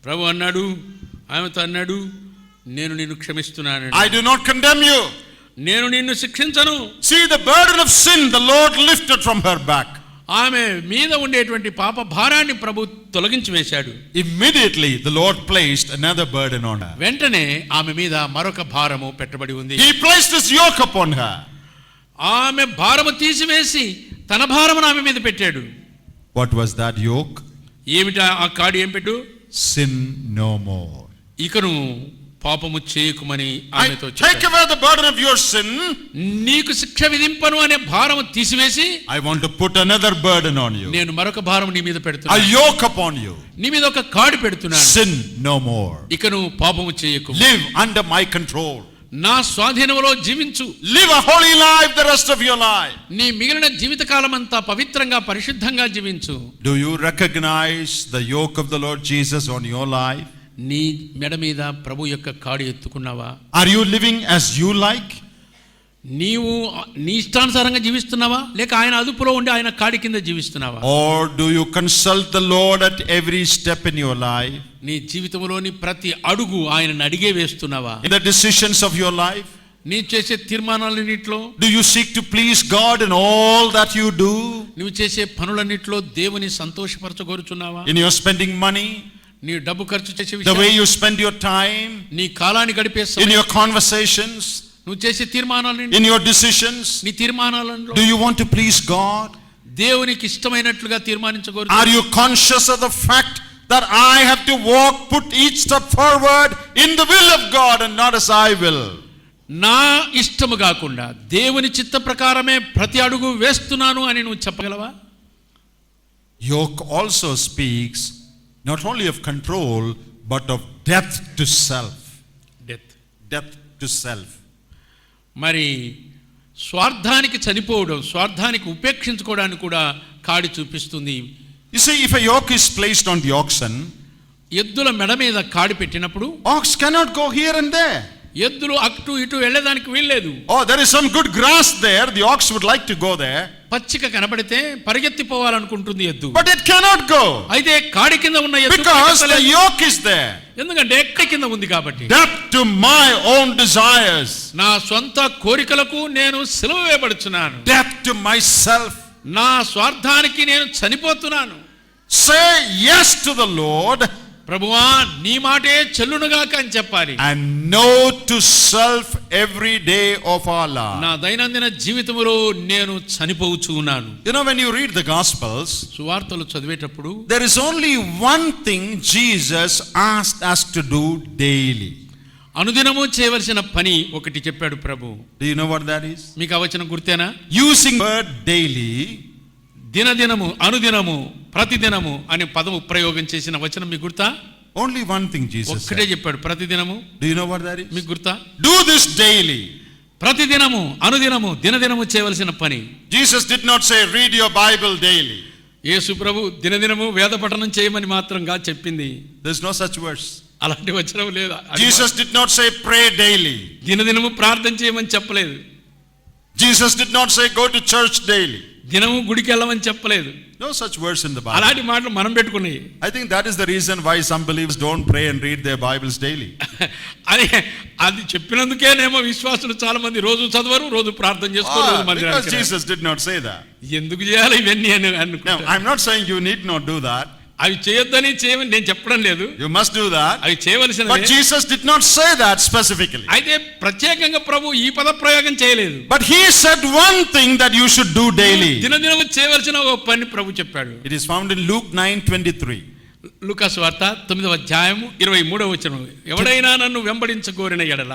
ప్రభు అన్నాడు, ఆమెతో అన్నాడు, నేను నిన్ను క్షమిస్తున్నాను, I do not condemn you. నేను నిన్ను శిక్షించను. See, the burden of sin the Lord lifted from her back. ఆమె మీద ఉండేటువంటి పాప భారాన్ని ప్రభు తొలగించి వేశాడు. Immediately the Lord placed another burden on her. వెంటనే ఆమె మీద మరొక భారము పెట్టబడి ఉంది. He placed his yoke upon her. ఆమె భారము తీసివేసి తన భారమును ఆమె మీద పెట్టాడు. What was that yoke? ఏమిటా ఆ కాడి ఏం పెట్టు? Sin no more. ఇకను పాపము చేయకుమని I ఆమెతో take చెప్పాడు. away the burden of your sin. నీకు శిక్ష విధింపను అనే భారము తీసివేసి I want to put another burden on you. నేను మరొక భారం నీ మీద A పెడుతున్నాను. yoke upon you. నీ మీద ఒక కాడి పెడుతున్నాను. Sin no more. ఇకను పాపము చేయకు. Live under my control. నా స్వాధీనంలో జీవించు. Live a holy life the rest of your life. నీ మిగిలిన జీవితకాలమంతా పవిత్రంగా పరిశుద్ధంగా జీవించు. Do you recognize the yoke of the Lord Jesus on your life? నీ మెడ మీద ప్రభు యొక్క కాడి ఎత్తుకున్నావా? Are you living as you like? నీవు నీ ఇష్టానుసారంగా జీవిస్తున్నావా, లేక ఆయన అదుపులో ఉండి ఆయన కాడి కింద జీవిస్తున్నావా? Or do you consult the Lord at every step in your life? నీ జీవితంలోని ప్రతి అడుగు ఆయనను అడిగే వేస్తున్నావా? In the decisions of your life? నీ చేసే తీర్మానాలన్నిట్లో, Do you seek to please God in all that you do? నువ్వు చేసే పనులన్నిట్లో దేవుని సంతోషపరచగోరుచున్నావా? In your spending money? నీ డబ్బు ఖర్చు చేసే The way విషయం, you spend your time? నీ కాలాన్ని గడిపే In సమయం, your conversations? నువ్వు చేసే తీర్మానాలు, In your decisions? నీ తీర్మానాలలో Do you want to please God? దేవునికి ఇష్టమైనట్లుగా తీర్మానించగోరు. Are you conscious of the fact that I have to put each step forward in the will of God and not as I will? నా ఇష్టము కాకుండా దేవుని చిత్త ప్రకారమే ప్రతి అడుగు వేస్తున్నాను అని నువ్వు చెప్పగలవా? Yoke also speaks not only of control but of death to self. Death to self. మరి స్వార్థానికి చనిపోవడం, స్వార్థానికి ఉపేక్షించుకోవడానికి కూడా కాడి చూపిస్తుంది. You see, if a yoke is placed on the oxen, ఎద్దుల మెడ మీద కాడి పెట్టినప్పుడు ox cannot go here and there. ఎద్దులు అటు ఇటు వెళ్ళడానికి వీల్లేదు. Oh, there is some good grass there. The ox would like to go there. పచ్చిక కనబడితే పరిగెత్తిపోవాలనుకుంటుంది ఎద్దు. But it cannot go. అయితే కాడి కింద ఉన్న ఎద్దు Because the పరిగెత్తలేదు. yoke is there. ఎందుకంటే ఎక్క కింద ఉంది కాబట్టి. Death to my own desires. నా సొంత కోరికలకు నేను సిలువ వేయబడుచున్నాను. Death to myself. నా స్వార్థానికి నేను చనిపోతున్నాను. Say yes to the Lord. ప్రభువా నీ మాటే చెల్లునుగాక అని చెప్పాలి. And no to self every day of our life. నా దైనందిన జీవితంలో నేను చనిపోవచ్చు ఉన్నాను. You know, when you read the Gospels, సువార్తలు చదివేటప్పుడు there is only one thing Jesus asked us to do daily. అనుదినము చేయవలసిన పని ఒకటి చెప్పాడు ప్రభు. Do you know what that is? మీకు ఆ వచనం గుర్తేనా? Using the word daily. దినదినము, అనుదినము, ప్రతిదినము అనే పదము ప్రయోగం చేసిన వచనం మీకు గుర్తా? Only one thing Jesus ఒక్కటే said. చెప్పాడు, ప్రతిదినము. Do you know what that is? మీకు గుర్తా? Do this daily. ప్రతిదినము, అనుదినము, దినదినము చేయవలసిన పని. Jesus did not say read your Bible daily. యేసు ప్రభు దినదినము వేద పఠనం చేయమని మాత్రంగా చెప్పింది. There's no such verse. అలాంటి వచనం లేదు. Jesus did not say pray daily. దినదినము ప్రార్థన చేయమని చెప్పలేదు. Jesus did not say go to church daily. దినము గుడికి వెళ్ళమని చెప్పలేదు. No such verse in the Bible. అలాంటి మాటలు మనం పెట్టుకున్నాయి. I think that is the reason why some believers don't pray and read their Bibles daily. అది చెప్పినందుకేనేమో విశ్వాసులు చాలా మంది రోజు చదవరు, రోజు ప్రార్థన చేసుకోరు, రోజు Because మందిరానికి రారు. Jesus did not say that. ఎందుకు చేయాలి ఇవన్నీ అని Now, అనుకుంటా. I'm not saying you need not do that. అవి చేయొద్దని చేయమని నేను చెప్పడం లేదు, You must do that. అవి చేయవలసిన. But Jesus did not say that specifically. అయితే ప్రత్యేకంగా ప్రభు ఈ పద ప్రయోగం చేయలేదు. But he said one thing that you should do daily. దినదినము చేయవలసిన ఒక పని ప్రభు చెప్పాడు. It is found in Luke 9:23. లూకా సువార్త 9వ అధ్యాయము 23వ వచనం. ఎవడైనా నన్ను వెంబడించగోరిన ఎడల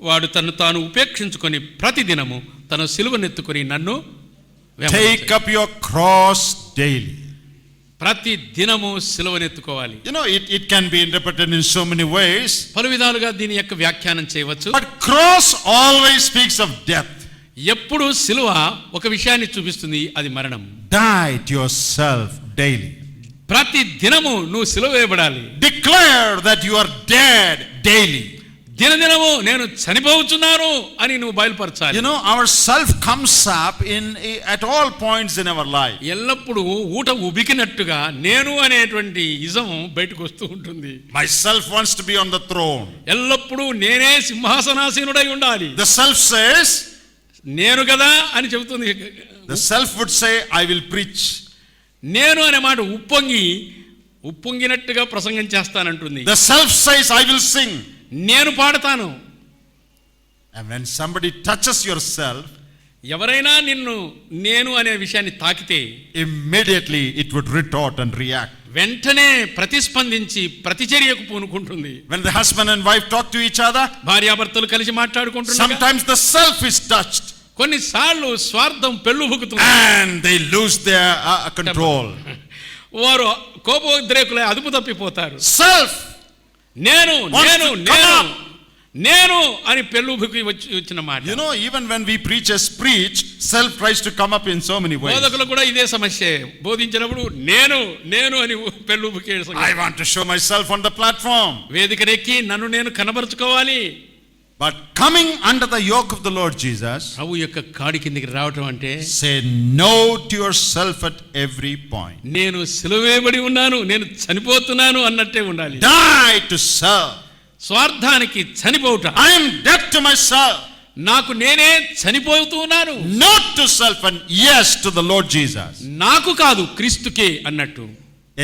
వాడు తను తాను ఉపేక్షించుకొని ప్రతిదినము తన సిలువనెత్తుకొని నన్ను Take up your cross daily. ప్రతి దినము సిలువనెత్తుకోవాలి. You know, it can be interpreted in so many ways. పలు విధాలుగా దీని యొక్క వ్యాఖ్యానం చేయవచ్చు. But cross always speaks of death. ఎప్పుడు సిలువ ఒక విషయాన్ని చూపిస్తుంది, అది మరణం. Die to yourself daily. ప్రతి దినము నువ్వు సిలువ వేయబడాలి. Declare that you are dead daily. దినదినము నేను చనిపోతున్నాను అని నువ్వు బయలుపరచాలి. You know, our self comes up at all points in our life. ఎల్లప్పుడూ ఊట ఉబికినట్టుగా నేను అనేటువంటి ఇజం బయటకు వస్తూ ఉంటుంది. Myself wants to be on the throne. ఎల్లప్పుడూ నేనే సింహాసనాసీనుడై ఉండాలి. The self says, నేను కదా అని చెబుతుంది. the self would say, I will preach. నేను అనే మాట ఉప్పొంగినట్టుగా ప్రసంగం చేస్తానంటుంది. The self says, I will sing. నేను పాడతాను. And when somebody touches your self, ఎవరైనా నిన్ను నేను అనే విషయాన్ని తాకితే immediately it would retort and react. వెంటనే ప్రతిస్పందించి ప్రతిచర్యకు పూనుకుంటుంది. When the husband and wife talk to each other, భార్యాభర్తలు కలిసి మాట్లాడుకుంటున్నారు. sometimes the self is touched కొన్నిసార్లు స్వార్థం పెళ్ళుబుకుతుంది and they lose their control. వారు కోపోద్రేకులై అదుపు తప్పిపోతారు. Self నేను wants నేను to come నేను up. నేను అని పెళ్ళుబుకి వచ్చిన మాట. You know, even when we preachers preach, self tries to come up in so many ways. బోధకులు కూడా ఇదే సమస్య. బోధించినప్పుడు నేను నేను అని పెళ్ళుబుకి I want to show myself on the platform. వేదికనెక్కి నన్ను నేను కనబరుచుకోవాలి. But coming under the yoke of the Lord Jesus, ప్రభు యొక్క కాడి కిందికి రావటం అంటే say no to yourself at every point. నేను సిలువేయబడి ఉన్నాను, నేను చనిపోతున్నాను అన్నట్టే ఉండాలి. Die to self. స్వార్థానికి చనిపోవుట. I am dead to myself. నాకు నేనే చనిపోతున్నాను. Not to self and yes to the Lord Jesus. నాకు కాదు క్రీస్తుకే అన్నట్టు.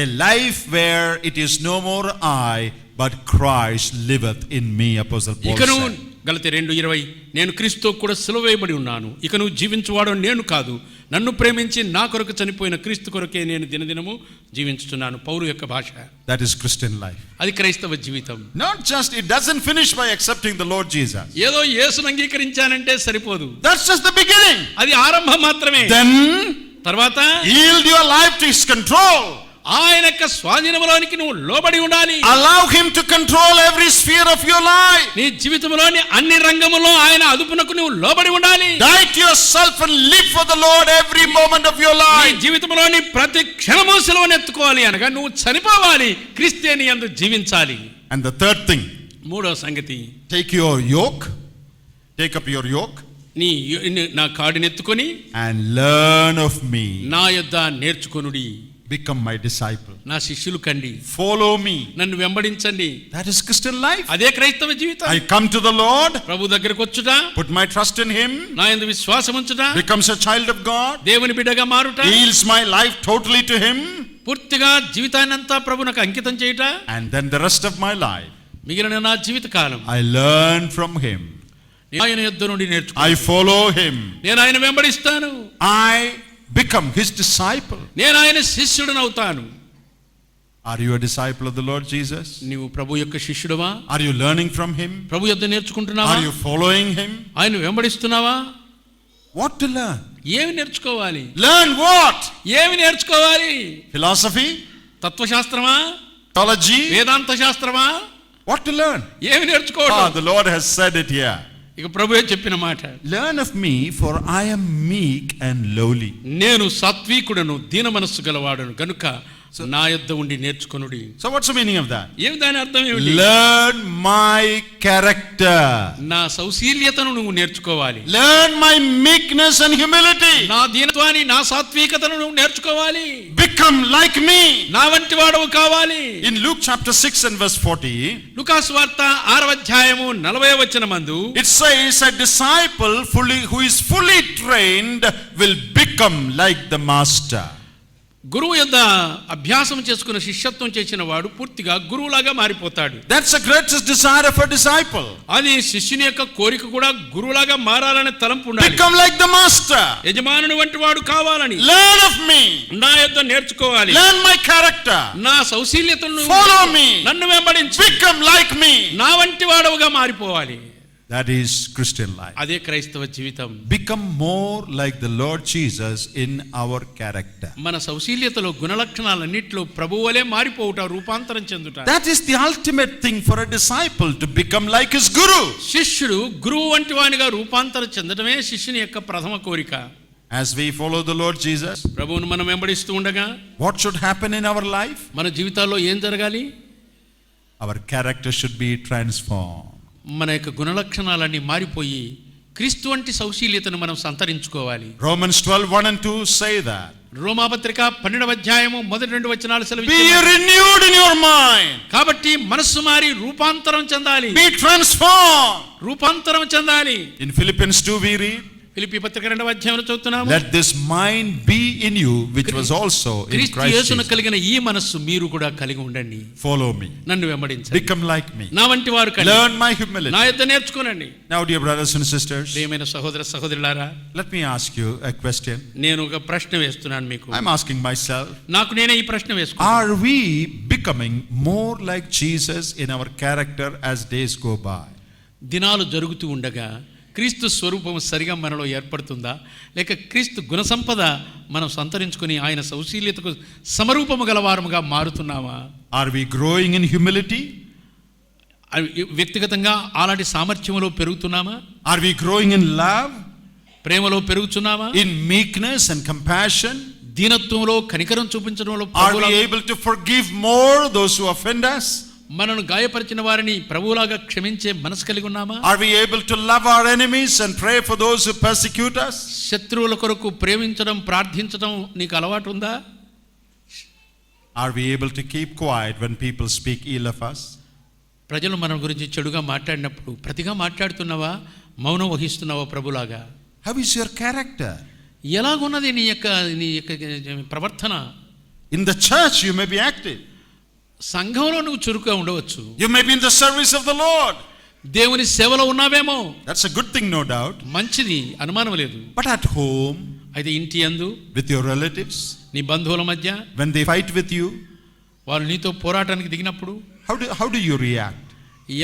A life where it is no more I but Christ liveth in me, Apostle Paul ఇకను said. గలతీ 2:20 నేను క్రీస్తుతో కూడా సిలువేయబడి ఉన్నాను, ఇక నువ్వు జీవించువాడు నేను కాదు, నన్ను ప్రేమించి నా కొరకు చనిపోయిన క్రీస్తు కొరకే నేను దినదినము జీవించుతున్నాను. పౌలు యొక్క భాష. That is Christian life. అది క్రైస్తవ జీవితం. Not just, it doesn't finish by accepting the Lord Jesus. ఏదో యేసును అంగీకరించానంటే సరిపోదు. That's just the beginning. అది ఆరంభం మాత్రమే. Then తర్వాత yield your life to his control. ఆయన యొక్క స్వాధీనంలోనికి నువ్వు లోబడి ఉండాలి. Allow him to control every sphere of your life. నీ జీవితంలోని అన్ని రంగములో ఆయన అదుపునకు నువ్వు లోబడి ఉండాలి. Die to yourself and live for the Lord every moment of your నీ life. జీవితంలోని ప్రతి క్షణము సిలువను ఎత్తుకోవాలి అనగా నువ్వు చనిపోవాలి, క్రీస్తుని యందు జీవించాలి. And the third thing, మూడో సంగతి, take your yoke, take up your yoke నా కాడిని ఎత్తుకొని and learn of me. నా యొద్ద నేర్చుకొనుడి. Become my disciple. నా శిష్యులు కండి. Follow me. నన్ను వెంబడించండి. That is Christian life. అదే క్రైస్తవ జీవితం. I come to the Lord, ప్రభు దగ్గరకు వచ్చుట, put my trust in him, నా యందు విశ్వాసం ఉంచుట, becomes a child of God, దేవుని బిడ్డగా మారుట, yields my life totally to him, పూర్తిగా జీవితాన్నంతా ప్రభువునకు అంకితం చేయుట, and then the rest of my life మిగిలిన నా జీవిత కాలం I learn from him. ఆయన యొద్ద నుండి నేర్చుకో. I follow him. నేను ఆయన వెంబడిస్తాను. I become his disciple. నేను ఆయన శిష్యుడను అవుతాను. Are you a disciple of the Lord Jesus? నీవు ప్రభు యొక్క శిష్యుడవా? Are you learning from him? ప్రభు యొద్ద నేర్చుకుంటున్నావా? Are you following him? ఆయన వెంబడిస్తున్నావా? What to learn? ఏమి నేర్చుకోవాలి? Learn what? ఏమి నేర్చుకోవాలి? Philosophy? తత్వశాస్త్రమా? Theology? Vedanta శాస్త్రమా? What to learn? ఏమి నేర్చుకోవాలి? The Lord has said it here. ఇక ప్రభువే చెప్పిన మాట. Learn of me, for I am meek and lowly. నేను సాత్వికుడను, దీన మనస్సు గలవాడను గనుక నా యొద్ద ఉండి నేర్చుకొనుడి. So what's the meaning of that? ఏమి దాని అర్థం ఏమిటి? Learn my character. నా సౌశీల్యతను నువ్వు నేర్చుకోవాలి. Learn my meekness and humility. నా దీనత్వాన్ని, నా సాత్వికతను నువ్వు నేర్చుకోవాలి. Become like me. నా వంటి వాడవు కావాలి. In Luke chapter 6 and verse 40, లూకా సువార్త 6వ అధ్యాయము 40వ వచనమందు it says a disciple who is fully trained will become like the master. గురువు యొద్ద అభ్యాసం చేసుకున్న శిష్యత్వం చేసిన వాడు పూర్తిగా గురువులాగా మారిపోతాడు. That's the greatest desire of a disciple. అది శిష్యుని యొక్క కోరిక కూడా గురువులాగా మారాలనే తలంపు ఉండాలి. Become like the master. యజమానుని వంటి వాడు కావాలని. Learn of me. నా యొద్ద నేర్చుకోవాలి. Learn my character. నా సౌశీల్యతను Follow me. నన్ను వెంబడించు. Become like me. నా వంటి వాడవుగా మారిపోవాలి. That is Christian life. అదే క్రైస్తవ జీవితం. Become more like the Lord Jesus in our character. మన సౌశీల్యతలో గుణలక్షణాలన్నిటిలో ప్రభువులే మారిపోవుట, రూపాంతరం చెందుట. That is the ultimate thing for a disciple, to become like his guru. శిష్యుడు గురువు వంటి వానిగా రూపాంతరం చెందడమే శిష్యుని యొక్క ప్రథమ కోరిక. As we follow the Lord Jesus, ప్రభువును మనం వెంబడిస్తూ ఉండగా what should happen in our life? మన జీవితాల్లో ఏం జరగాలి? Our character should be transformed. మన యొక్క గుణలక్షణాలన్నీ మారిపోయి క్రీస్తు వంటి సౌశీల్యతను మనం సంతరించుకోవాలి. Romans 12:1 and 2 say that. రోమాపత్రిక 12వ అధ్యాయము మొదటి 2 వచనాలు Be సెలవిస్తున్నాయి. renewed in your mind. కాబట్టి మనస్సు మారి రూపాంతరం చెందాలి. Be transformed. రూపాంతరం చెందాలి. In Philippians 2 we read, Philippi పత్రిక 2వ అధ్యాయంలో చదువుతున్నాము. Let this mind be in you, which was also in క్రీస్తు Christ యేసును Jesus. కలిగిన ఈ మనస్సు మీరు కూడా కలిగి ఉండండి. Follow me. నన్ను వెంబడించండి. Become like me. నా వంటి వారు కండి. Learn my humility. నా యొద్ద నేర్చుకోనండి. Now, dear brothers and sisters, ప్రియమైన సహోదర సహోదరులారా, let me ask you a question. నేను ఒక ప్రశ్న వేస్తున్నాను మీకు. I'm asking myself, నాకు నేనే ఈ ప్రశ్న వేసుకున్నాను. are we becoming more like Jesus in our character as days go by? దినాలు జరుగుతూ ఉండగా క్రీస్తు స్వరూపం సరిగా మనలో ఏర్పడుతుందా, లేక క్రీస్తు గుణసంపద మనం సంతరించుకొని ఆయన సౌశీల్యతకు సమరూపము గలవారముగా మారుతున్నామా? Are we growing in humility? వ్యక్తిగతంగా అలాంటి సామర్థ్యంలో పెరుగుతున్నామా? Are we growing in love? ప్రేమలో పెరుగుతున్నామా? In meekness and compassion? దీనత్వంలో కనికరం చూపించడంలో Are we able to forgive more those who offend us? మనను గాయపరిచిన వారిని ప్రభువులాగా క్షమించే మనసు కలిగి ఉన్నామా? Are we able to love our enemies and pray for those who persecute us? శత్రువుల కొరకు ప్రేమించడం, ప్రార్థించడం నీకు అలవాటు ఉందా? Are we able to keep quiet when people speak ill of us? ప్రజలు మన గురించి చెడుగా మాట్లాడినప్పుడు ప్రతిగా మాట్లాడుతున్నావా, మౌనం వహిస్తున్నావా ప్రభులాగా? How is your character? ఎలాగున్నది నీ యొక్క ప్రవర్తన? In the church you may be active. సంఘంలో నువ్వు చురుకుగా ఉండవచ్చు. You may be in the service of the Lord. దేవుని సేవలో ఉన్నావేమో. That's a good thing, no doubt. మంచిది, అనుమానం లేదు. But at home, అయితే ఇంటి యందు with your relatives, నీ బంధువుల మధ్య when they fight with you, వాళ్ళు నీతో పోరాటానికి దిగినప్పుడు how do you react?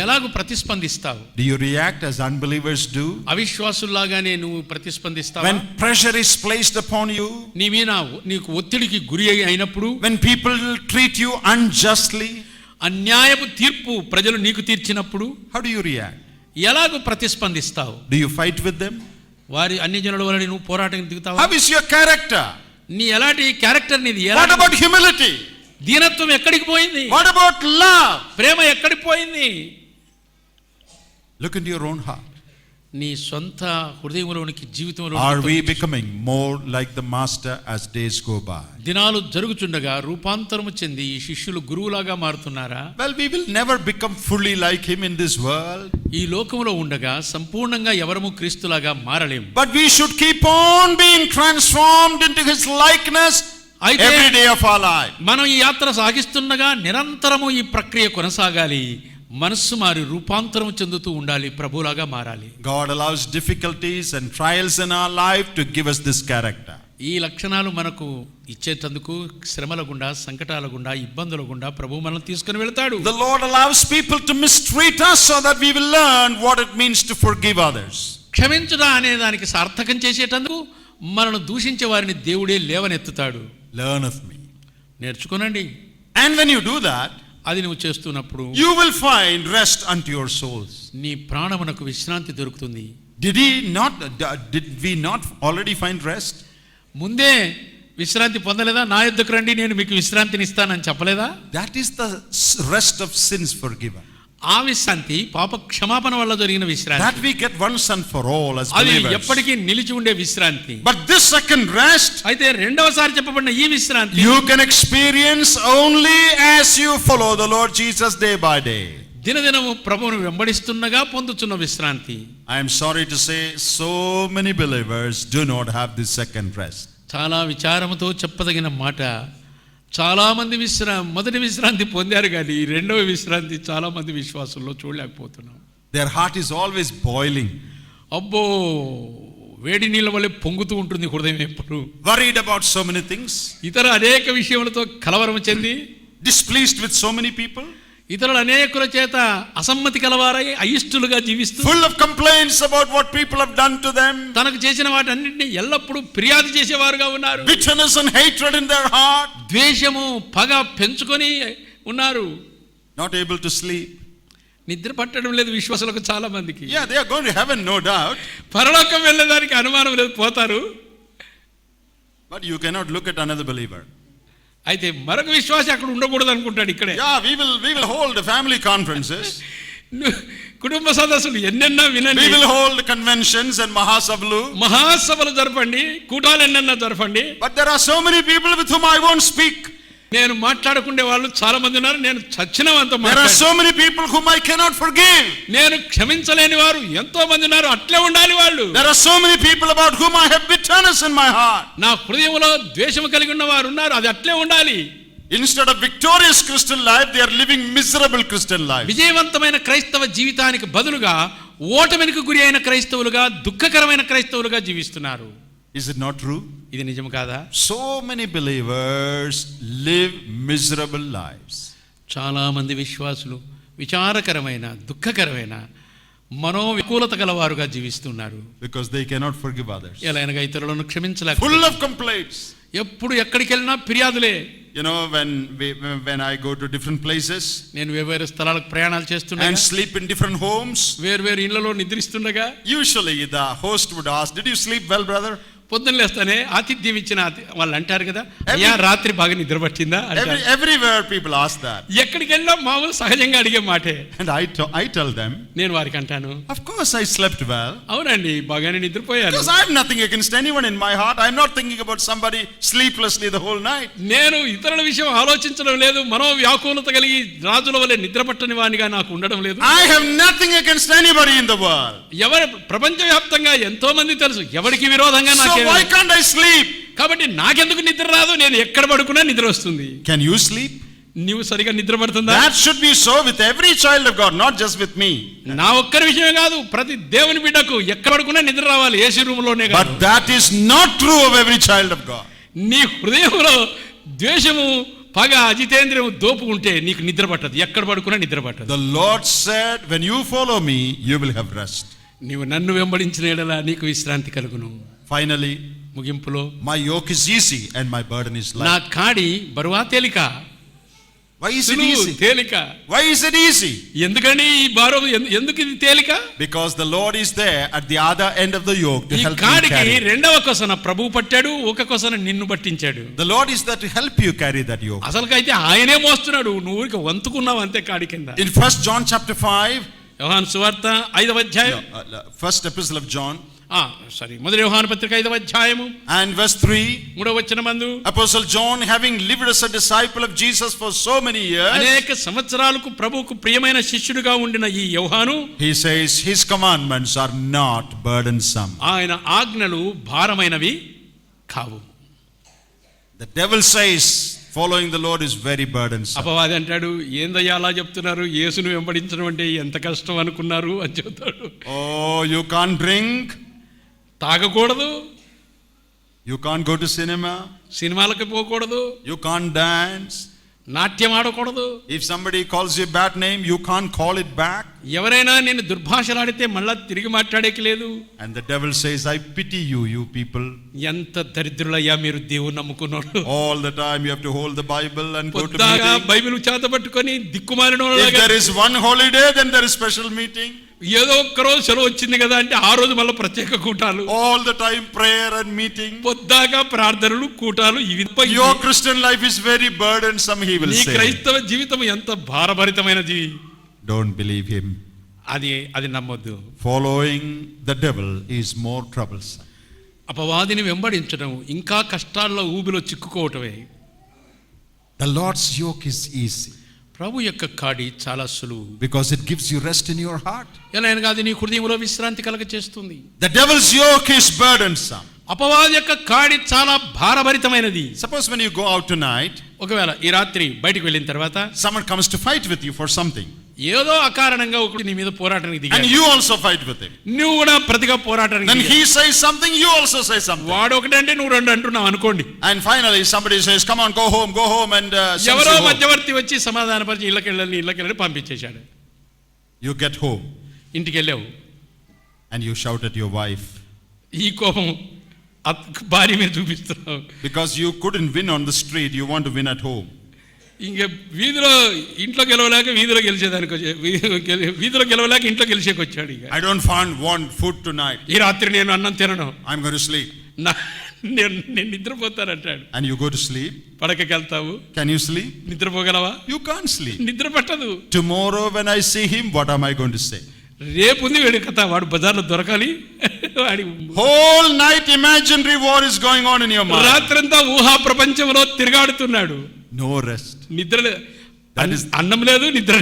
ఎలాగూ ప్రతిస్పందిస్తావు? Do you react as unbelievers do? అవిశ్వాసుల్లాగానే నువ్వు ప్రతిస్పందిస్తావా? When pressure is placed upon you, నీ మీద నీకు ఒత్తిడికి గురి అయినప్పుడు, when people treat you unjustly, అన్యాయపు తీర్పు ప్రజలు నీకు తీర్చినప్పుడు how do you react? ఎలాగూ ప్రతిస్పందిస్తావు? Do you fight with them? వారి అన్ని జనుల వల్ల నువ్వు పోరాటానికి దిగుతావా? How is your character? నీ ఎలాంటి క్యారెక్టర్ నీది? What about humility? దీనత్వం ఎక్కడికి పోయింది? What about love? ప్రేమ ఎక్కడికి పోయింది? Look into your own heart. నీ సొంత హృదయంలోనికి, జీవితంలో Are we becoming more like the master as days go by? దినాలు జరుగుచుండగా రూపాంతరము చెంది ఈ శిష్యులు గురువులాగా మారుతున్నారా? Well, we will never become fully like him in this world. ఈ లోకంలో ఉండగా సంపూర్ణంగా ఎవరము క్రీస్తులాగా మారలేము. But we should keep on being transformed into his likeness every day of our life. మనం ఈ యాత్ర సాగిస్తుండగా నిరంతరము ఈ ప్రక్రియ కొనసాగాలి. మనస్సు మారి రూపాంతరం చెందుతూ ఉండాలి, ప్రభులాగా మారాలి. God allows difficulties and trials in our life to give us this character. ఈ లక్షణాలు మనకు ఇచ్చేటందుకు శ్రమల గుండా, సంకటాల గుండా, ఇబ్బందుల గుండా ప్రభు మనల్ని తీసుకుని వెళ్తాడు. The Lord allows people to mistreat us so that we will learn what it means to forgive others. క్షమించుట అనే దానికి సార్థకం చేసేటందుకు మనల్ని దూషించే వారిని దేవుడే లేవనెత్తుతాడు. Learn of me. నేర్చుకోనండి. And when you do that, అది నువ్వు చేస్తున్నప్పుడు you will find rest unto your souls. నీ ప్రాణమునకు విశ్రాంతి దొరుకుతుంది. Did we not already find rest? ముందే విశ్రాంతి పొందలేదా? నా యొద్దకు రండి, నేను మీకు విశ్రాంతిని ఇస్తానని చెప్పలేదా? That is the rest of sins forgiven. ఆ విశ్రాంతి పాప క్షమాపణ వల్ల జరిగిన విశ్రాంతి. That we get once and for all as అది believers. ఎప్పటికీ నిలిచి ఉండే విశ్రాంతి. But this second rest, అయితే రెండవసారి చెప్పబడిన ఈ విశ్రాంతి you can experience only as you follow the Lord Jesus day by day. దినదినము ప్రభువును వెంబడిస్తుండగా పొందుతున్న విశ్రాంతి. I am sorry to say so many believers do not have this second rest. చాలా విచారముతో చెప్పదగిన మాట, చాలా మంది మొదటి విశ్రాంతి పొందారు కానీ రెండవ విశ్రాంతి చాలా మంది విశ్వాసుల్లో చూడలేకపోతున్నాం. Their heart is always boiling. అబ్బో, వేడి నీళ్ళ వల్లే పొంగుతూ ఉంటుంది హృదయం ఎప్పుడు. Worried about so many things. ఇతర అనేక విషయములతో కలవరం చెంది, Displeased with so many people. ఇతరులు అనేకుల చేత అసమ్మతి కలవారై అయిష్టులుగా జీవిస్తూ, Full of complaints about what people have done to them. తనకు చేసిన వాటన్నిటిని ఎల్లప్పుడూ ఫిర్యాదు చేసేవారుగా ఉన్నారు. Bitterness and hatred in their heart. ద్వేషము, పగ పెంచుకొని ఉన్నారు. Not able to sleep. నిద్ర పట్టడం లేదు విశ్వాసులకు చాలా మందికి. Yeah, they are going to heaven, no doubt. పరలోకం వెళ్ళేదానికి అనుమానం లేదు, పోతారు. But you cannot look at another believer. అయితే మరొక విశ్వాసి అక్కడ ఉండకూడదు అనుకుంటాడు ఇక్కడే. Yeah, we will hold family conferences. కుటుంబ సదస్సులు ఎన్నెన్నో వినండి. We will hold conventions and mahasablu. మహాసభలు జరపండి, కూటాలు ఎన్నెన్నో జరపండి. But there are so many people with whom I won't speak. నేను మాట్లాడకుండే వాళ్ళు చాలా మంది ఉన్నారు. నేను చచ్చినవంత There are so many people whom I cannot forgive. నేను క్షమించలేని వారు ఎంతో మంది ఉన్నారు. అట్లే ఉండాలి వాళ్ళు. There are so many people about whom I have bitterness in my heart. నా హృదయంలో ద్వేషం కలిగి ఉన్న వారు ఉన్నారు. అది అట్లే ఉండాలి. Instead of victorious Christian life, they are living miserable Christian life. విజయవంతమైన క్రైస్తవ జీవితానికి బదులుగా ఓటమికి గురి అయిన క్రైస్తవులుగా, దుఃఖకరమైన క్రైస్తవులుగా జీవిస్తున్నారు. Is it not true? ఇది నిజం కాదా? So many believers live miserable lives. చాలా మంది విశ్వాసులు విచారకరమైన, దుఃఖకరమైన, మనోవికూలత గలవారుగా జీవిస్తున్నారు. Because they cannot forgive others. ఎలాగైనా ఇతరులను క్షమించలేక, Full of complaints. ఎప్పుడు ఎక్కడికి వెళ్ళినా ఫిర్యాదులే. You know, when I go to different places నేను వేరు స్థలాలకు ప్రయాణాలు చేస్తుండగా, and sleep in different homes, వేరు ఇళ్లలో నిద్రిస్తుండగా, usually the host would ask, "Did you sleep well, brother?" పొద్దున్న లేస్తానే ఆతిథ్యం ఇచ్చిన వాళ్ళు అంటారు కదా, అయ్యా రాత్రి బాగా నిద్ర పట్టిందా? Everywhere people ask that. ఎక్కడికి వెళ్ళినా మామూలు సహజంగా అడిగే మాటే. And I tell them, నేను వారికి అంటాను, of course I slept well. అవునండి, బాగానే నిద్రపోయాను. Because I have nothing against anyone in my heart. I'm not thinking about somebody sleeplessly the whole night. నేను ఇతరుల విషయం ఆలోచించడం లేదు. మనోవ్యాకులత కలిగి రాజుల వలె నిద్ర పట్టని వానిగా నాకు ఉండడం లేదు. I have nothing against anybody in the world. ఎవరు ప్రపంచవ్యాప్తంగా ఎంతో మంది తెలుసు, ఎవరికి విరోధంగా నాకు. So why can't I sleep? కాబట్టి నాకెందుకు నిద్ర రాదు? నేను ఎక్కడ పడుకున్నా నిద్ర వస్తుంది. Can you sleep? నీవు సరిగా నిద్ర పడుతుందా? That should be so with every child of God, not just with me. నా ఒక్కరి విషయమే కాదు, ప్రతి దేవుని బిడ్డకు ఎక్కడ పడుకున్నా నిద్ర రావాలి, ఏసీ రూమ్ లోనే కాదు. But that is not true of every child of God. నీ హృదయంలో ద్వేషము, పగ, అజితేంద్రియము, దోపు ఉంటే నీకు నిద్ర పట్టదు. ఎక్కడ పడుకున్నా నిద్ర పట్టదు. The Lord said, when you follow me, you will have rest. నీవు నన్ను వెంబడించిన యెడల నీకు విశ్రాంతి కలుగును. Finally, ముగింపులో, my yoke is easy and my burden is నా light. కాడి బరువా తేలిక. Why is it easy? తేలిక. Why is it easy? ఎందుకని ఈ భారం, ఎందుకు ఇది తేలిక? Because the Lord is there at the other end of the yoke to ఈ help you కాడికి carry. రెండవ కొసన ప్రభువు పట్టాడు, ఒక కొసన నిన్ను పట్టించాడు. The Lord is there to help you carry that yoke. అసలుకైతే ఆయనే మోస్తున్నాడు, నువ్వు ఊరికి వంతుకున్నావు అంతే కాడి కింద. In 1 John chapter 5, యోహాను సువార్త 5వ అధ్యాయం, first epistle of John, మొదటి యోహాను పత్రిక 5వ అధ్యాయము and verse 3, 3వ వచనమందు, Apostle John, having lived as a disciple of Jesus for so many years, అనేక సంవత్సరాలకు ప్రభువుకు ప్రియమైన శిష్యుడిగా ఉండిన ఈ యోహాను, he says his commandments are not burdensome. ఆయన ఆజ్ఞలు భారమైనవి కావు. The devil says following the Lord is very burdensome. అపవాది అంటాడు, ఏందయ్యా అలా చెప్తున్నారు, యేసును వెంబడించడం అంటే ఎంత కష్టం అనుకున్నారు అని చెప్తాడు. Oh, you can't drink, తాగకూడదు, you can't go to cinema, సినిమాలకు పోకూడదు, you can't dance. నాట్యం ఆడకూడదు. If somebody calls you a bad name, you can't call it back. ఎవరైనా నిన్ను దుర్భాషలాడితే మళ్ళా తిరిగి మాట్లాడేకి లేదు. And the devil says, I pity you, you people. ఎంత దరిద్రులయ్యా మీరు, దేవుని నమ్ముకున్నారు. All the time you have to hold the Bible and go to పొద్దాగా meeting. Bible చేత పట్టుకొని దిక్కుమాలిన If వాళ్ళలాగా, there is one holiday, then there is special meeting. ఏదో ఒక్క రోజు సెలవు వచ్చింది కదా అంటే ఆ రోజు మళ్ళీ ప్రత్యేక కూటాలు. All the time prayer and meeting. పొద్దాగా ప్రార్థనలు, కూటాలు. ఇవి Your Christian life is very burdensome, he will నీ say. క్రైస్తవ జీవితం ఎంత భారభరితమైనది. Don't believe him. అది నమ్మొద్దు. Following the devil is more troublesome. అపవాదిని వెంబడించడం ఇంకా కష్టాల్లో ఊబిలో చిక్కుకోవటమే. The Lord's yoke is easy. ప్రభు యొక్క కాడి చాలా సులువు. Because it gives you rest in your heart. ఎలా అయినా కాదు, నీ హృదయంలో విశ్రాంతి కలగ చేస్తుంది. The devil's yoke is burdensome. అపవాది యొక్క కాడి చాలా భారభరితమైనది. Suppose when you go out tonight, ఒకవేళ ఈ రాత్రి బయటికి వెళ్ళిన తర్వాత someone comes to fight with you for something. ఏదో అకారణంగా ఒకటి నీ మీద పోరాటానికి And దిగాడు. you also fight with him. నువ్వు కూడా ప్రతిగా పోరాటానికి Then దిగావు. he says something, you also say something. వాడు ఒకటంటే నువ్వు రెండు అంటున్నావు అనుకోండి. And finally somebody says, come on, go home and sends you ఎవరో home. మధ్యవర్తి వచ్చి సమాధానపరిచి ఇళ్ళకెళ్ళని పంపించేశాడు. You get home ఇంటికి వెళ్ళావు. and you shout at your wife. ఈ కోపం భార్య మీద చూపిస్తున్నావు. Because you couldn't win on the street, you want to win at home. ఇంకా ఇంట్లో గెలవలేక వీధిలో గెలిచేదానికి వీధిలో గెలవలేక ఇంట్లో గెలిచేకి వచ్చాడు. ఇక I don't want food tonight. ఈ రాత్రి నేను అన్నం తినను, I'm going to sleep. నేను నిద్రపోతానంటాడు. And you go to sleep. పడకకి వెళ్తావు. Can you sleep? నిద్రపోగలవా? You can't sleep. నిద్ర పట్టదు. Tomorrow when I see him, what am I going to say? రేపు ఉంది వీడి కథ, వాడు బజార్లో దొరకాలి. వాడి Whole night imaginary war is going on in your mind. రాత్రంతా ఊహా ప్రపంచంలో తిరగాడుతున్నాడు. No rest. నిద్ర అన్నం లేదు, నిద్ర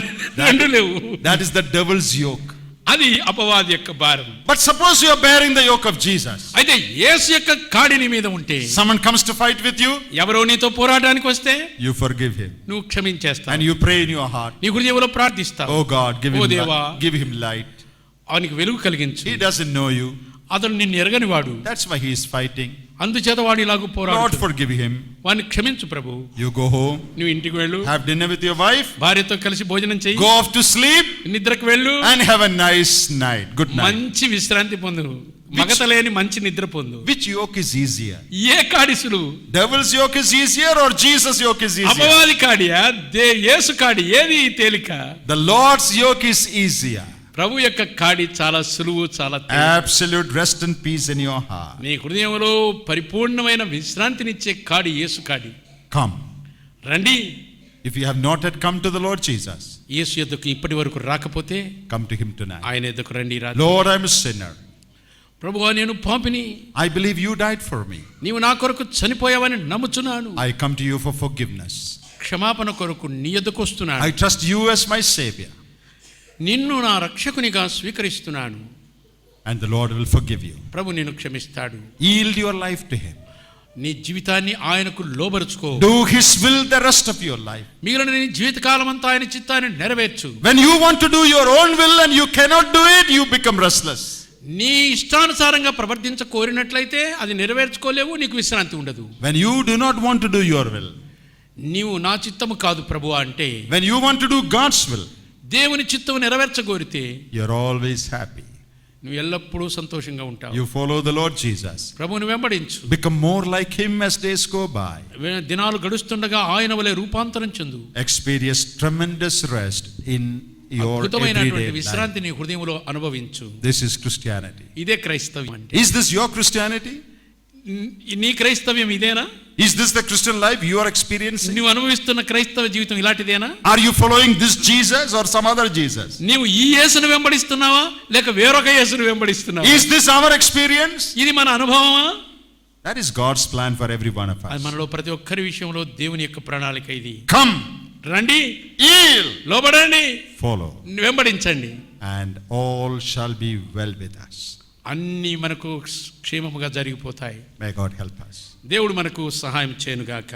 రెండు లేవు. That is the devil's yoke. అది అపవాది యొక్క భారం. But suppose you are bearing the yoke of Jesus. అయితే యేసు యొక్క కాడి నీ మీద ఉంటే, Someone comes to fight with you. ఎవరో నీతో పోరాటానికి వస్తే You forgive him. నువ్వు క్షమించేస్తావు. And you pray in your heart. నీ హృదయంలో ప్రార్థిస్తావు. Oh God, give him light. ఆయనకి వెలుగు కలిగించు. He doesn't know you. అతను నిన్ను ఎరగని వాడు. That's why he is fighting. అందుచేత వాడు ఇలాగ Lord, పోరాడు. forgive him. వాడిని క్షమించు ప్రభు. You go home. నువ్వు ఇంటికి వెళ్ళు. Have dinner with your wife. భార్యతో కలిసి భోజనం చెయ్యి. Go off to sleep. నిద్రకు వెళ్ళు. And have a nice night. Good night. మంచి విశ్రాంతి పొందు. మగతలేని మంచి నిద్ర పొందు. Which yoke is easier? ఏ కాడి సులువు? Devil's yoke is easier or Jesus' yoke is easier? అపవాది కాడియా, యేసు కాడి, ఏది తేలిక? The Lord's yoke is easier. ప్రభు యొక్క కాడి చాలా సులువు, చాలా తేలిక. Absolute rest and peace in your heart. నీ హృదయంలో పరిపూర్ణమైన విశ్రాంతినిచ్చే కాడి యేసు కాడి. Come. రండి. If you have not yet come to the Lord Jesus, యేసు యొద్దకు ఇప్పటి వరకు రాకపోతే come to him tonight. ఆయన యొద్దకు రండి. Lord, I am a sinner. ప్రభువా, నేను పాపిని. I believe you died for me. నీవు నా కొరకు చనిపోయావని నమ్ముచున్నాను. I come to you for forgiveness. క్షమాపణ కొరకు నీ యొద్దకు వస్తున్నాను. I trust you as my Savior. నిన్ను నా రక్షకునిగా స్వీకరిస్తున్నాను. And the Lord will forgive you. ప్రభు నిన్ను క్షమిస్తాడు. Yield your life to him. నీ జీవితాన్ని ఆయనకు లోబరుచుకో. Do his will the rest of your life. మిగిలిన నీ జీవితకాలం అంతా ఆయన చిత్తాన్ని నెరవేర్చు. When you want to do your own will and you cannot do it, you become restless. నీ ఇష్టానుసారంగా ప్రవర్తించ కోరినట్లయితే అది నెరవేర్చుకోలేవు, నీకు విశ్రాంతి ఉండదు. When you do not want to do your will, నీవు నా చిత్తము కాదు ప్రభువా అంటే, when you want to do God's will, దేవుని చిత్తము నెరవేర్చగోరితే you're always happy. నువ్వు ఎల్లప్పుడూ సంతోషంగా ఉంటావు. You follow the Lord Jesus. ప్రభువుని వెంబడించు. Become more like him as days go by. దినాలు గడుస్తుండగా ఆయన వలె రూపాంతరం చెందు. Experience tremendous rest in your everyday life. విశ్రాంతి నీ హృదయంలో అనుభవించు. This is Christianity. ఇదే క్రైస్తవ్యం అంటే. Is this your Christianity? నీ క్రైస్తవ్యం ఇదేనా? Is this the Christian life you are experiencing? నీవు అనుభవిస్తున్న క్రైస్తవ జీవితం ఇలాంటిదేనా? Are you following this Jesus or some other Jesus? నీవు ఈ యేసును వెంబడిస్తున్నావా లేక వేరొక యేసును వెంబడిస్తున్నావా? Is this our experience? ఇది మన అనుభవమా? That is God's plan for every one of us. అది మనలో ప్రతి ఒక్కరి విషయంలో దేవుని యొక్క ప్రణాళిక ఇది. Come, రండి, yield, లోబడండి, follow, వెంబడించండి, and all shall be well with us. అన్నీ మనకు క్షేమముగా జరిగిపోతాయి. May God help us. దేవుడు మనకు సహాయం చేయనుగాక.